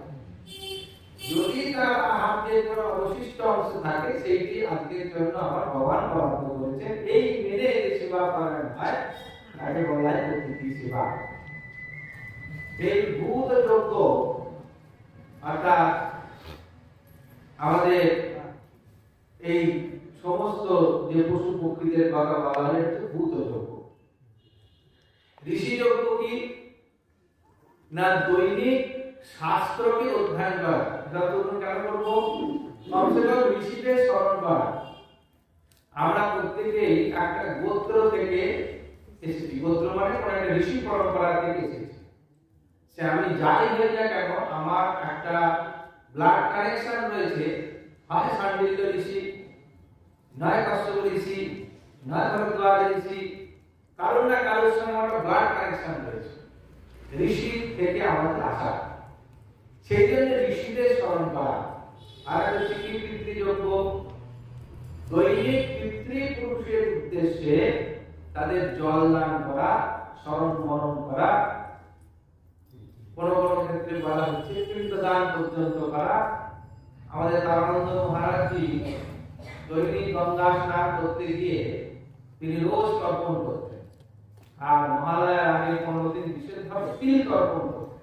A: যদি তার আহার্যের কোনো অবশিষ্ট অংশ থাকে সেইটি আজকের জন্য আমার ভগবান বরাদ্দ করেছেন, এই মেনে সেবা করার হয়, তাকে বলা হয় অতিথি সেবা। এই ভূত যজ্ঞ অর্থাৎ আমাদের এই সমস্ত যে পশু পক্ষীদের কথা বলা হয় হচ্ছে ভূত যজ্ঞ। ঋষি যজ্ঞ কি না, দৈনিক শাস্ত্রকে অধ্যয়ন করা। যতক্ষণ কেন করবো? কমসে কম ঋষিদের স্মরণ করা। আমরা প্রত্যেকেই একটা গোত্র থেকে এসেছি। গোত্র মানে কোন একটা ঋষি পরম্পরা থেকে এসেছি। সে আমি যাই হয়ে যাক কেন, আমার একটা ব্লাড কানেকশন রয়েছে। হয় শান্ডিল্য ঋষি, নয় কাশ্যপ ঋষি, নয় ভরদ্বাজ ঋষি, কারোর না কারোর সঙ্গে আমার ব্লাড কানেকশন রয়েছে। ঋষি থেকে আমাদের আসা, সেই জন্য ঋষিদের স্মরণ করা। আর একটা হচ্ছে কি পিতৃযজ্ঞ। দৈনিক পিতৃপুরুষের উদ্দেশ্যে তাদের জল দান করা, স্মরণ মনন করা। কোন কোন ক্ষেত্রে বলা হচ্ছে পিণ্ডদান পর্যন্ত করা। আমাদের তারানন্দ মহারাজজি দৈনিক গঙ্গা স্নান করতে গিয়ে তিনি রোজ তর্পণ করতেন, আর মহালয়ার আগে 15 দিন বিশেষভাবে তিল তর্পণ করতেন।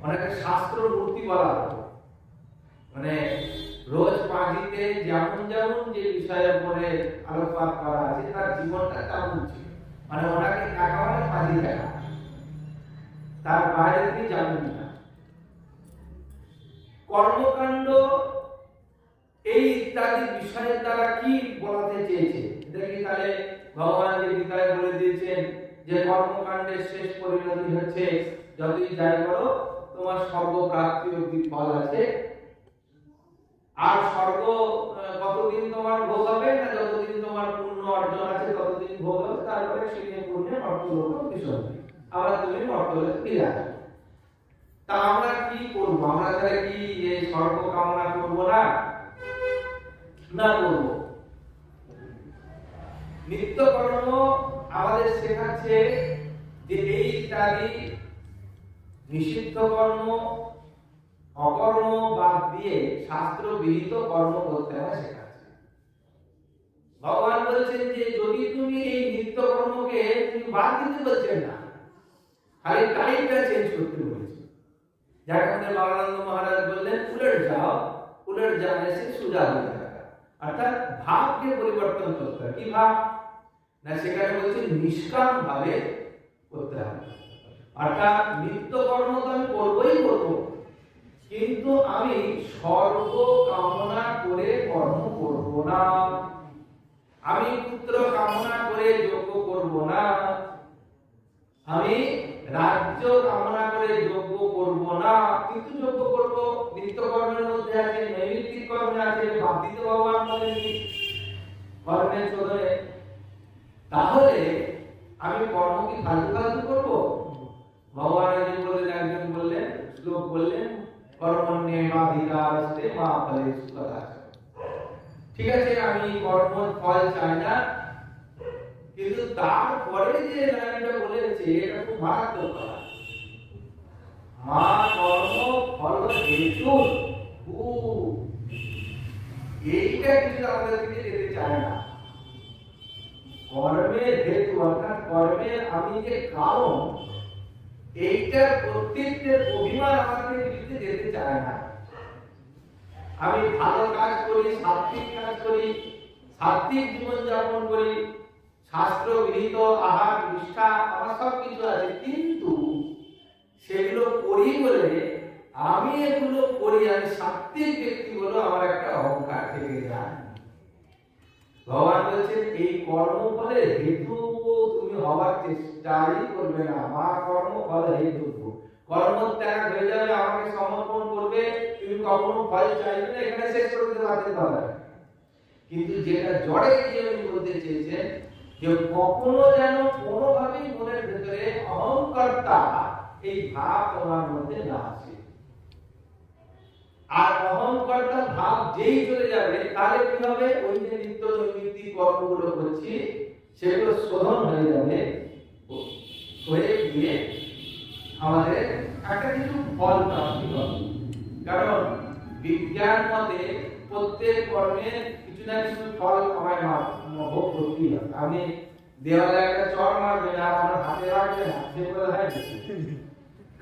A: অনেকে শাস্ত্র মূর্তি বলা হতো, মানে রোজ পাঁজিতে যেমন যেমন যে বিষয়ের উপরে আলোকপাত করা আছে তার জীবনটা তেমন ছিল। মানে ওনাকে একেবারে পাঁজি দেখা, তার বাইরে তিনি জানেন না। কর্মকাণ্ড এই ইত্যাদি বিষয়ের দ্বারা কি বলাতে চেয়েছে দেখি। তাহলে ভগবান যে গীতায় বলে দিয়েছেন যে কর্মকাণ্ডের শেষ পরিণতি হচ্ছে যতই যাই করো তোমার স্বর্গ প্রাপ্তি অবধি ফল আছে। আর স্বর্গ কতদিন তোমার ভোগ হবে না, যতদিন তোমার পুণ্য অর্জন আছে ততদিন ভোগ হবে। তারপরে সেই পুণ্যে মর্তলোক বিসর্জন, আবার তুমি মর্তলোকে ফিরে আসবে। তা আমরা কি করবো? আমরা তাহলে কি এই স্বর্গ কামনা করবো না? না করব। নিত্যকর্ম আমাদের শেখাচ্ছে যে এই ইত্যাদি নিষিদ্ধ কর্ম অকর্ম বাদ দিয়ে শাস্ত্র বিহিত কর্ম করতে হয় শেখাচ্ছে। ভগবান বলছেন যে যদি তুমি এই নিত্য কর্মকে তুমি বাদ দিতে বলছেন না, খালি টাইমটা চেঞ্জ করতে বলেছেন। যার মধ্যে বাবানন্দ মহারাজ বললেন উলট जाने से सुजा हो जाएगा, অর্থাৎ ভাবকে পরিবর্তন করতে হবে। কি ভাব না, সেখানে বলছে নিষ্কাম ভাবে করতে হবে। অর্থাৎ নিত্য কর্ম তো আমি করবই করব, কিন্তু আমি স্বর্গ কামনা করে কর্ম করব না, আমি পুত্র কামনা করে যজ্ঞ করব না, আমি রাজ্য কামনা করে যজ্ঞ করব না, কিন্তু যজ্ঞ করব। নিত্য কর্মের মধ্যে আছে, নৈমিত্তিক কর্মে আছে, বাধিত ভগবান বলেননি কর্মের চোদনে। তাহলে আমি কর্ম কি ফালতু ফালতু করব? ভগবান একজন বললেন, শ্লোক বললেন, কর্মণ্যেবাধিকারস্তে মা ফলেষু কদাচন। ঠিক আছে, আমি কর্ম ফল চাই না, কিন্তু তারপরে যে লাইনটা বলেছে এটা খুব মারাত্মক কথা। মা কর্ম ফল হেতু, এইটা কিছু আমাদের থেকে যেতে চায় না। কর্মের হেতু অর্থাৎ কর্মের আমি যে কারণ, এইটার প্রত্যেকটার অভিমান আমাদের বিরুদ্ধে যেতে চায় না। আমি ভালো কাজ করি, সাত্বিক কাজ করি, সাত্বিক জীবন যাপন করি, শাস্ত্র বিহিত আহার নিষ্ঠা আমার সব কিছু আছে, কিন্তু সেগুলো করি বলে আমি এগুলো করি, আমি সাত্বিক ব্যক্তি বলে আমার একটা অহংকার থেকে যায়। ভগবান বলছেন এই কর্মফলের হেতু তুমি হবার চেষ্টাই করবে না। মা কর্মফল হেতু, কর্ম ত্যাগ হয়ে যাবে, আমাকে সমর্পণ করবে, তুমি কখনো ফল চাইবে না, এখানে শেষ করে দিতে পারবে। কিন্তু যেটা জড়ে গিয়ে উনি বলতে চেয়েছেন যে কখনো যেন কোনোভাবেই মনের ভেতরে অহংকারটা এই ভাব তোমার মধ্যে না আসে। আর অহংকারটা ভাব যেই চলে যাবে, তাহলে কি হবে? ওই যে নিত্য নৈমিত্তিক কর্মগুলো করছি সেগুলো শোধন হয়ে যাবে, হয়ে গিয়ে আমাদের একটা কিছু ফল প্রাপ্তি হবে। কারণ বিজ্ঞান মতে প্রত্যেক কর্মের কিছু না কিছু ফল আমায় ভোগ করতেই হবে। আপনি দেওয়ালে একটা চড় মারবেন আর আপনার হাতে রাখবেন না, সেগুলো হয়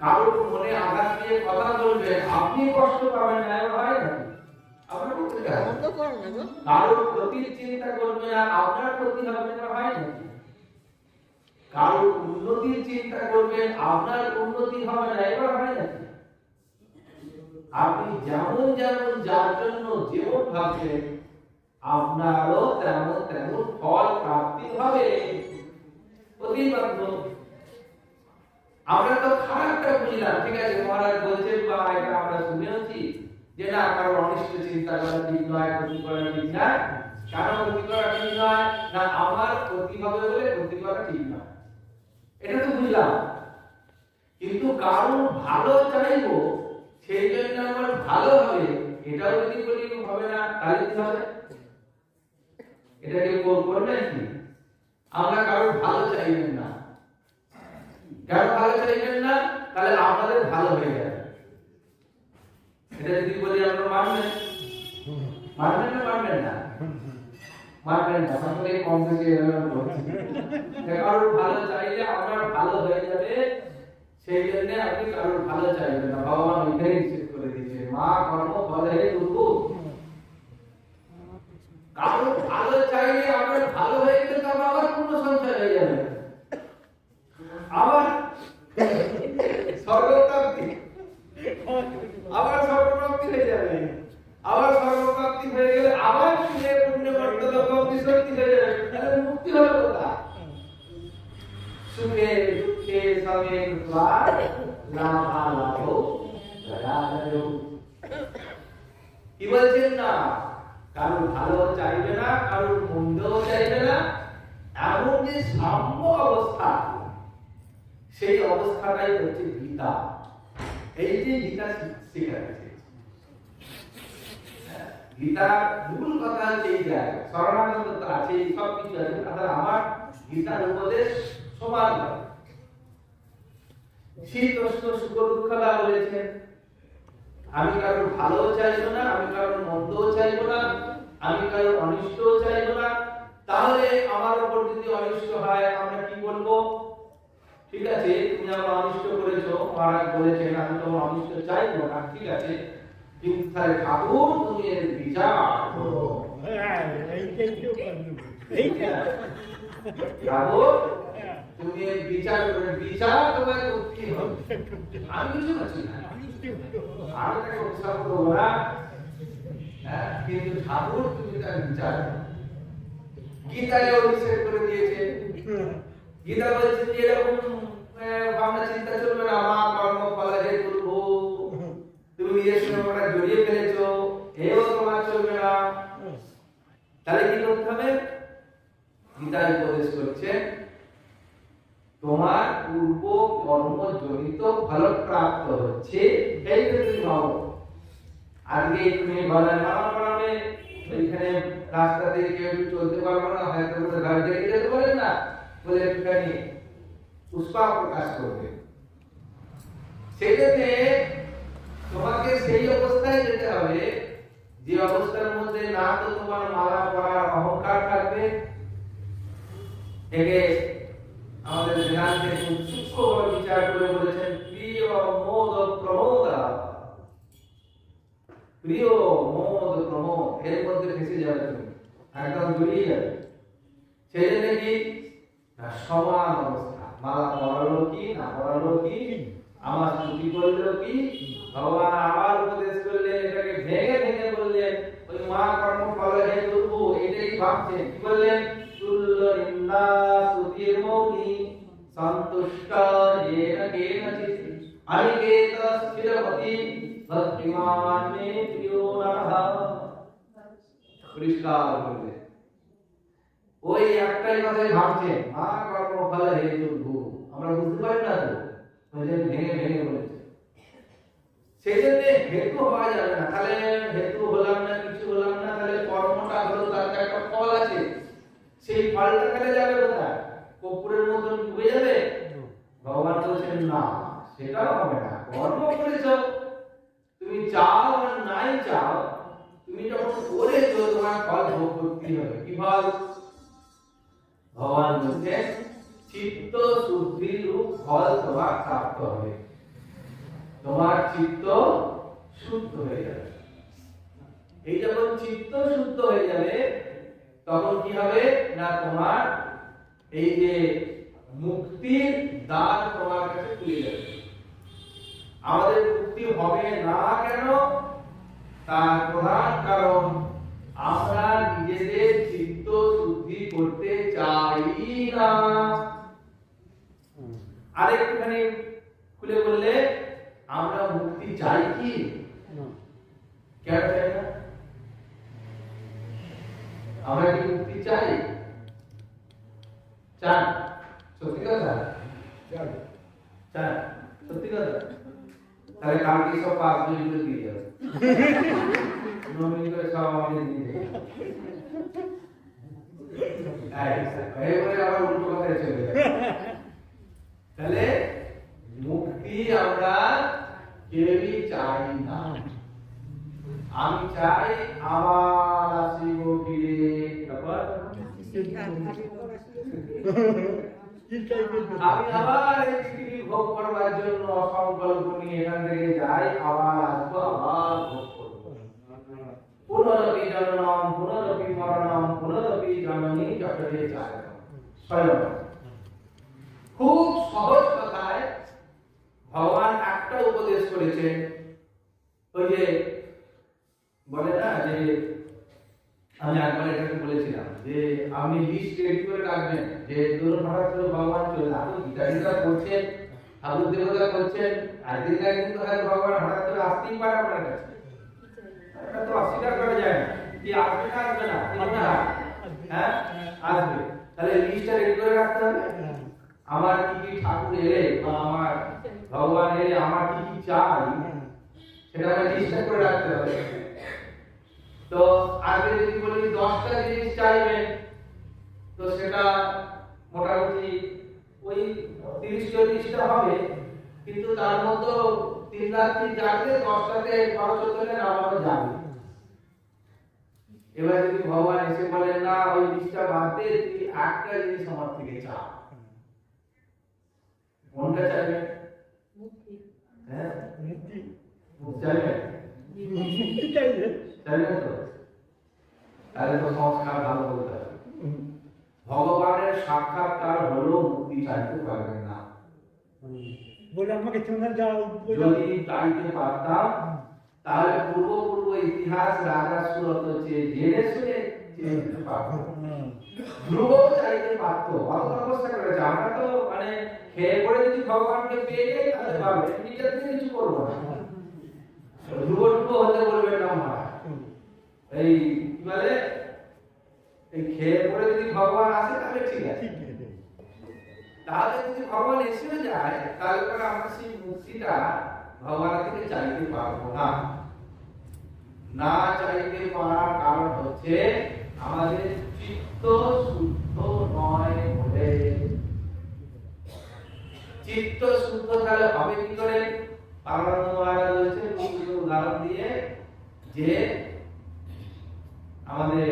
A: কারোর মনে আঘাত দিয়ে কথা বলবেন, আপনি কষ্ট পাবেন না, হয় না? আপনার কারোর ক্ষতির চিন্তা করবেন আর আপনার ক্ষতি হবে না, হয় না? কারোর উন্নতির চিন্তা করবেন, আপনার উন্নতি হবে না, এবার হয় না? আপনি যেমন যেমন যার জন্য যেমন ভাবছেন, আপনারও তেমন তেমন ফল প্রাপ্তি হবে। প্রতিবাদ্য আমরা তো খারাপটা বুঝলাম, ঠিক আছে, মহারাজ বলছেন বা এটা আমরা শুনেছি যে না, কারোর অনিষ্ট চিন্তা করা ঠিক নয়, ক্ষতি করা ঠিক নয়। কারণ ক্ষতি করা ঠিক নয় না, আমার ক্ষতি হবে বলে ক্ষতি করা ঠিক নয়, এটা তো বুঝলাম। কিন্তু কারোর ভালো চাইবো, সেই জন্য আমার ভালো হবে, এটাও যদি বলি হবে না, তাহলে কি হবে? এটা কেউ করবে কি? আমরা কারোর ভালো চাইবেন না, কেন ভালো চাইবেন না? তাহলে আমাদের ভালো হয়ে যাবে। এটা যদি বলি আমরা মানবেন না? মানবেন না, তাহলে কম বেশি এরকম করছি। কারোর ভালো চাইলে আপনার ভালো হয়ে যাবে, সেই জন্য আপনি কারোর ভালো চাইবেন না। ভগবান ওইটাই নিষেধ করে দিয়েছে, মা কর্ম ফলে দুঃখ। কারোর ভালো চাইলে আপনার ভালো হয়ে গেলে তবে আবার পূর্ণ সঞ্চয় হয়ে যাবে, আবার স্বর্গপ্রাপ্তি হয়ে যাবে। আবার স্বর্গপ্রাপ্তি হয়ে গেলে আবার ফিরে পুণ্যবর্ত লোক বিসর্জিত হয়ে যাবে, তাহলে মুক্তি হলো কোথায়? সুখে দুঃখে সবে লাভালাভ। কি বলছেন না, কারোর ভালো চাইবে না, কারোর মন্দ চাইবে না, এমন যে সাম্য অবস্থা, সেই অবস্থাটাই হচ্ছে গীতা। এই যে গীতা শেখাচ্ছে, গীতার মূল কথা হচ্ছে এই জায়গা, শরণাগত তো আছে, সব কিছু আছে, তাহলে আমার গীতার উপদেশ সমান নয়। শীতোষ্ণ সুখ দুঃখলা বলেছেন, আমি কারোর ভালো চাইবো না, আমি কারোর মন্দও চাইবো না, আমি কারোর অনিষ্টও চাইবো না। তাহলে আমার উপর যদি অনিষ্ট হয় আমরা কি বলবো? ঠিক আছে, তুমি আমার অনিষ্ট করেছো, মহারাজ বলেছেন আমি তোমার অনিষ্ট চাইবো না, ঠিক আছে, কিন্তু তাহলে ঠাকুর তুমি এর বিচার করো। ঠাকুর তুমি এর বিচার করো, বিচার তোমায় করতে হবে। আমি কিছু করছি না, আমি তাকে উৎসাহ করবো না, কিন্তু ঠাকুর তুমি তার বিচার করো। গীতায় নিষেধ করে দিয়েছে। গীতা বলছে যে এরকম ভাবনা চিন্তা চলবে না, মা কর্ম ফলে হেতু তুমি নিজের সঙ্গে ওটা জড়িয়ে ফেলেছো, এও তোমার চলবে না। তাহলে কি করতে হবে? গীতায় উপদেশ করছে তোমার পূর্ব কর্ম জনিত ফল প্রাপ্ত হচ্ছে, এই তো তুমি ভাবো। আজকে তুমি বলেন বানাবে ওইখানে রাস্তাতে কেউ চলতে পারবো না, হয়তো গাড়ি দেখে যেতে পারেন না বলে একটুখানি পুষ্পা প্রকাশ করবে। সেক্ষেত্রে তোমাকে সেই অবস্থায় যেতে হবে যে অবস্থার মধ্যে না তো তোমার মালা পরার অহংকার থাকবে, একে আমাদের বেদান্তে সূক্ষ্মভাবে বিচার করে বলেছেন প্রিয় মোদ প্রমোদা, প্রিয় মোদ প্রমোদ, এর মধ্যে ফেসে যাবে, তুমি একদম জড়িয়ে যাবে। সেই জন্য কি সমান অবস্থা, মালা পরালো কি না পরালো কি, আমার স্তুতি করলো কি, ভগবান আবার উপদেশ করলেন, এটাকে ভেঙে ভেঙে বললেন ওই মা কর্ম ফলে হেতু এটাই ভাবছেন। কি বললেন? তুল্য নিন্দা স্তুতির মৌনি সন্তুষ্ট যেন কেনচিৎ অনিকেত স্থিরপতি ভক্তিমান মে প্রিয় নরঃ। পরিষ্কার বললেন ওই একটাই কথাই ভাবছেন, মা কর্ম ফলে হেতু। আমরা বুঝতে পারি না তো, ওই যে ভেঙে ভেঙে বলেছে। সেই জন্য হেতু হওয়া যাবে না। তাহলে হেতু হলাম না, কিছু হলাম না, তাহলে কর্মটা হলো, তার একটা ফল আছে, সেই ফলটা খেলে যাবে কোথায়? কর্পূরের মতন ডুবে যাবে? ভগবান বলছেন না, সেটাও হবে না। কর্ম করেছো, তুমি চাও আর নাই চাও, তুমি যখন করেছো তোমার ফল ভোগ করতেই হবে। কি ফল? ভগবান বলছেন চিত্ত শুদ্ধির রূপ ফল তোমার প্রাপ্ত হবে, তোমার চিত্ত শুদ্ধ হয়ে যাবে। এই যখন চিত্ত শুদ্ধ হয়ে যাবে তখন কি হবে না, তোমার এই যে মুক্তির দ্বার তোমার কাছে খুলে যাবে। আমাদের মুক্তি হবে না কেন? তার প্রধান কারণ আমরা নিজেদের চিত্ত শুদ্ধি করতে চাই না। আরেকটুখানি খুলে বললে, আমরা মুক্তি চাই কি? কেন চাই না? আমরা কি মুক্তি চাই? চান? সত্যি কথা চান? সত্যি কথা? তাহলে কালকে সব পাঁচ বই করে দিয়ে যাবে, নমিনি করে সব আমাদের দিয়ে দেবে। আবার উল্টো কথায় চলে যাবে। তাহলে মুক্তি আমরা কেউই চাই না। আমি চাই আবার আসিব ফিরে, আমি আবার এই পৃথিবী ভোগ করবার জন্য সংকল্প নিয়ে এখান থেকে যাই, আবার আসবো, আবার ভোগ করবো। পুনরপি জননম পুনরপি মরণম পুনরপি জননী জঠরে চায়। স্বয়ং খুব সহজ কথায় ভগবান একটা উপদেশ করেছেন। ওই যে বলে না যে, আমি একবার এটাকে বলেছিলাম যে আপনি লিস্ট রেডি করে রাখবেন যে ধরুন হঠাৎ করে ভগবান চলে আপনি গীতা করছেন, ঠাকুর দেবতা করছেন, একদিন না একদিন তো হয়তো ভগবান হঠাৎ করে আসতেই পারে আপনার কাছে। এটা তো অস্বীকার করা যায় না, কি আসবে না আসবে না, হ্যাঁ আসবে। তাহলে লিস্টটা রেডি করে রাখতে হবে, আমার কি কি ঠাকুর এলে বা আমার ভগবান এলে আমার কি কি চাই সেটা লিস্টটা করে রাখতে হবে। তো আগে যদি বলি 10টা জিনিস চাইবেন, তো সেটা মোটামুটি ওই 30-40টা হবে, কিন্তু তার মধ্যে 3 রাত্রি জাগলে 10টাতে 12-14 নামানো যাবে। এবার যদি ভগবান এসে বলেন না ওই 20টা বাদ দে, তুই একটা জিনিস আমার থেকে চা, কোনটা চাইবে? হ্যাঁ, মুক্তি চাইবে, চাইবে তো? তাহলে তো সংস্কার ভালো বলতে হবে। ভগবানের সাক্ষাৎকার হলো মুক্তি চাইতে পারবেন না।
G: বলে আমাকে চলে যাও,
A: যদি চাইতে পারতাম তাহলে পূর্ব ইতিহাস রাজা সুরত জেনে শুনে চেয়ে পারতো, ধ্রুব চাইতে পারতো, অত অবস্থা করেছে। আমরা তো মানে খেয়ে পড়ে যদি ভগবানকে পেয়ে যাই তাহলে পাবে, নিজের থেকে কিছু করবো না। ধ্রুব হতে বলবেন না মহারাজ, এই কি বলে, এই খেয়ে পড়ে যদি ভগবান আসে তাহলে ঠিক আছে, তাহলে যদি ভগবান এসেও যায় তাহলে পরে আমরা সেই মুক্তিটা ভগবানের থেকে চাইতে পারবো না। না চাইতে পারার কারণ হচ্ছে আমাদের চিত্ত শুদ্ধ নয় বলে। চিত্ত শুদ্ধ তাহলে হবে কি করে? পারমানন্দ মহারাজ বলছেন উদাহরণ দিয়ে যে আমাদের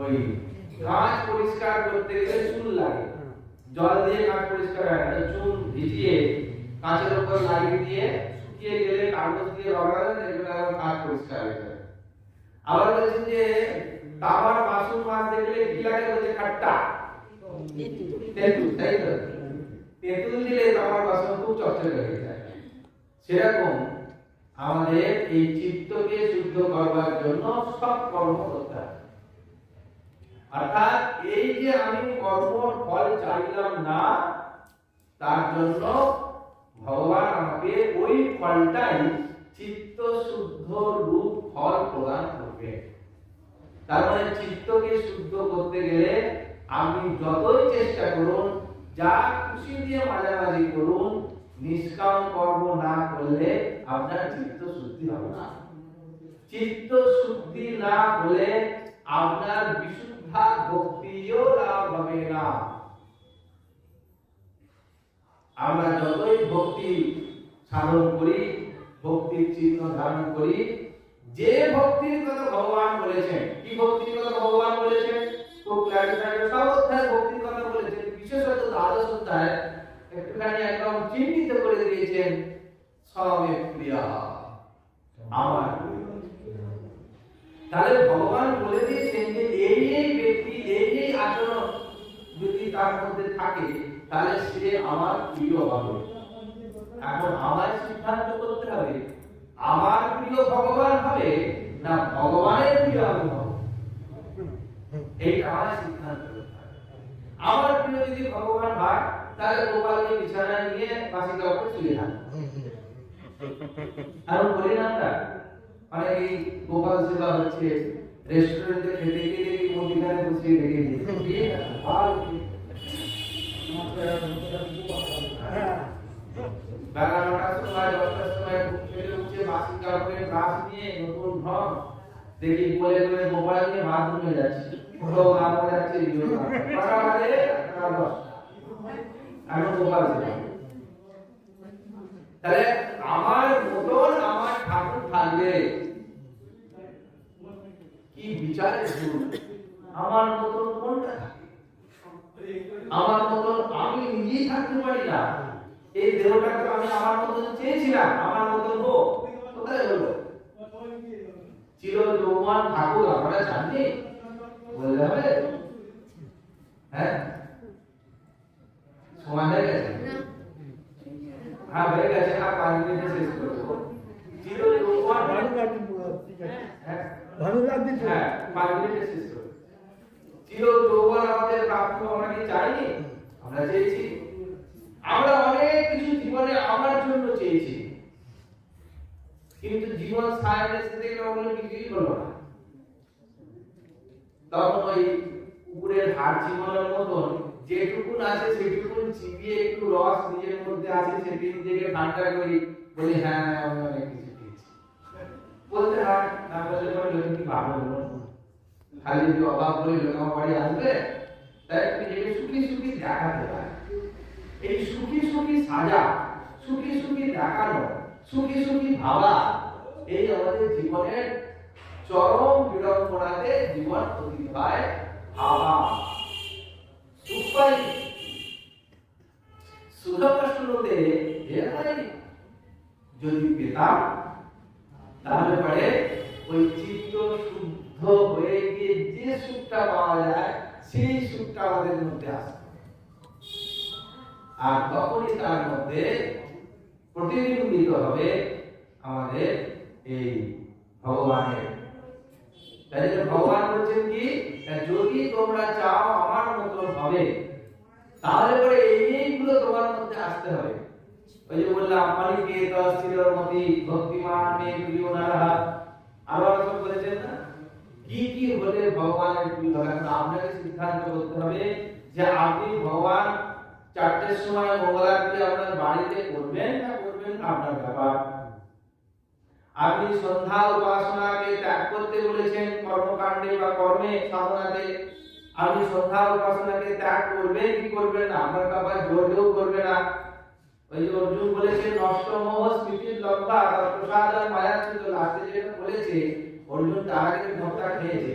A: ওই কাঁচ পরিষ্কার করতে গেলে চুন লাগে, জল দিয়ে কাঁচ পরিষ্কার হয় না, চুন ভিজিয়ে কাঁচের উপর লাগিয়ে দিয়ে শুকিয়ে গেলে কাগজ দিয়ে রগড়ালে দেখবেন আবার কাঁচ পরিষ্কার হয়ে যাবে। আবার বলছেন যে তামার বাসন মাছ দেখলে কি লাগে? বলছে খাট্টা, তেঁতুল, তাই তো? তেঁতুল দিলে তামার বাসন খুব চকচকে হয়ে যায়। সেরকম আমাদের এই চিত্তকে শুদ্ধ করবার জন্য সব কর্ম করতে হবে। অর্থাৎ এই যে আমি কর্মর ফল চাইলাম না, তার জন্য ভগবান আমাকে ওই ফলটাই চিত্ত শুদ্ধ রূপ ফল প্রদান করবে। তার মানে চিত্তকে শুদ্ধ করতে গেলে আপনি যতই চেষ্টা করুন, যা খুশি দিয়ে মাঝামাঝি করুন, নিষ্কাম কর্ম না করলে আপনার চিত্ত শুদ্ধি হবে না। চিত্ত শুদ্ধি না হলে আপনার বিশুদ্ধা ভক্তিও লাভ হবে না। আমরা যতই ভক্তি সাধন করি, ভক্তির চিহ্ন ধারণ করি, যে ভক্তির কথা ভগবান বলেছেন, কি ভক্তির কথা ভগবান বলেছেন খুব ক্লারিফাইড, সব অধ্যায় ভক্তির কথা বলেছেন, বিশেষত দ্বাদশ অধ্যায় একটুখানি একদম চিহ্নিত করে দিয়েছেন, সবে প্রিয়া, আমার প্রিয়। তাহলে ভগবান বলে দিয়েছেন যে এই এই ব্যক্তি এই এই আচরণ যদি তার মধ্যে থাকে তাহলে সে আমার প্রিয় হবে। এখন আমার সিদ্ধান্ত করতে হবে, আমার প্রিয় ভগবান হবে না ভগবানের প্রিয় আমি হব, এইটা আমার সিদ্ধান্ত করতে হবে। আমার প্রিয় যদি ভগবান হয় তাহলে গোপালকে বিছানায় নিয়ে বাসিকা উপরে শুয়ে থাকবে। আর বলি না আমরা মানে এই গোপাল সেবা হচ্ছে, রেস্টুরেন্টে খেতে গিয়ে দেখি মন্দিরে বসিয়ে রেখে দিয়েছে, বেলা 9টার সময় 10টার সময় ঘুম থেকে উঠে বাসি কাপড়ে ব্রাশ নিয়ে নতুন ঢং দেখি বলে বলে গোপাল নিয়ে বাথরুমে যাচ্ছে, পুরো গান বাজাচ্ছে, কটা বাজে? 10টা। এখন গোপাল সেবা। তাহলে আমার মতন আমার ঠাকুর থাকবে, কি বিচারে আমার মতন কোনটা থাকে? আমার মতন আমি নিজেই থাকতে পারি না। এই দেহটাকে আমি আমার মতন চেয়েছিলাম, আমার মতন হোক, কোথায় হলো? চির যৌবন ঠাকুর আমরা জানি বললে হবে? হ্যাঁ, সময় হয়ে গেছে? হ্যাঁ হয়ে গেছে, আর 5 মিনিটে শেষ করবো। চির যৌবন, হ্যাঁ 5 মিনিটে শেষ করবো। চির যৌবন আমাদের প্রাপ্ত আমরা কি চাইনি? আমরা চেয়েছি। আমরা অনেক কিছু জীবনে আমার জন্য চেয়েছি, কিন্তু জীবন সাহেব এসে দেখলে ওগুলো কিছুই হলো না। তখন ওই কুকুরের হাড় জীবনের মতন যেটুকুন আছে সেটুকুন চিবিয়ে একটু রস নিজের মধ্যে আছে, সেটি নিজেকে ঠান্ডা করি, বলি হ্যাঁ আমি অনেক কিছু পেয়েছি। বলতে হয় না, বললে পরে লোকে কি ভাববে বলুন? খালি যদি অভাব বলে লোক আমার বাড়ি আসবে, তাই নিজেকে সুখী সুখী দেখাতে হয়। এই সুখী সুখী সাজা, সুখী সুখী দেখানো, সুখী সুখী ভাবা, এই আমাদের জীবনের চরম বিড়ম্বনাতে জীবন অতীত হয়। ভাবা সুখ পাই, সুখে যদি পেতাম তাহলে পরে ওই চিত্ত শুদ্ধ হয়ে গিয়ে যে সুখটা পাওয়া যায় সেই সুখটা আমাদের মধ্যে আসে, আর তখনই তার মধ্যে প্রতিবিম্বিত হবে আমাদের এই ভগবানের। তাই ভগবান বলছেন কি, যদি তোমরা চাও আমার মতো হবে তাহলে পরে এইগুলো তোমার মধ্যে আসতে হবে। ওই যে বললাম অনেকে স্থিরমতি ভক্তিমান মে প্রিয় নারা, আবার সব বলেছেন না কি কি হলে ভগবানের প্রিয় হবে। এখন আপনাকে সিদ্ধান্ত করতে হবে যে আপনি ভগবান 4টের সময় মঙ্গলারতি আপনার বাড়িতে করবেন না করবেন আপনার ব্যাপার। আপনি সন্ধ্যা উপাসনাকে ত্যাগ করতে বলেছেন কর্মকাণ্ডে বা কর্মে সাধনাতে, আপনি সন্ধ্যা উপাসনাকে ত্যাগ করবেন কি করবেন না আপনার ব্যাপার, জোরেও করবে না। ওই যে অর্জুন বলেছেন নষ্ট মোহ স্মৃতির লব্ধা প্রসাদ আর মায়া ছিল, লাস্টে যেটা বলেছে অর্জুন তার আগে ধোঁকা খেয়েছে।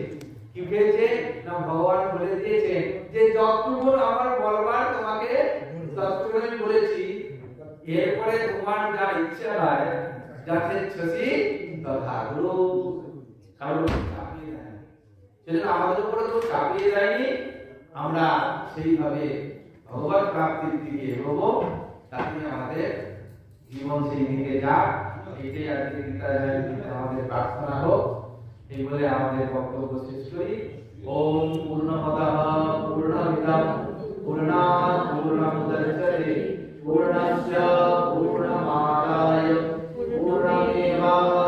A: কি খেয়েছে না, ভগবান বলে দিয়েছে যে যতটুকু আমার বলবার তোমাকে ততটুকু আমি বলেছি, এরপরে তোমার যা ইচ্ছা হয় যাতে ছসি তথা গুরু কারো চাপিয়ে দেয়। সেজন্য আমাদের উপরে তো চাপিয়ে দেয়নি, আমরা সেইভাবে ভগবত প্রাপ্তির দিকে এগোবো, তাতে আমাদের জীবন সেই দিকে যাক। এটাই আজকে আমাদের প্রার্থনা হোক। এই বলে আমাদের বক্তব্য শেষ করি। ওম পূর্ণমদঃ পূর্ণমিদং পূর্ণাৎ পূর্ণমুদচ্যতে পূর্ণস্য পূর্ণমাদায় পূর্ণমেবাবশিষ্যতে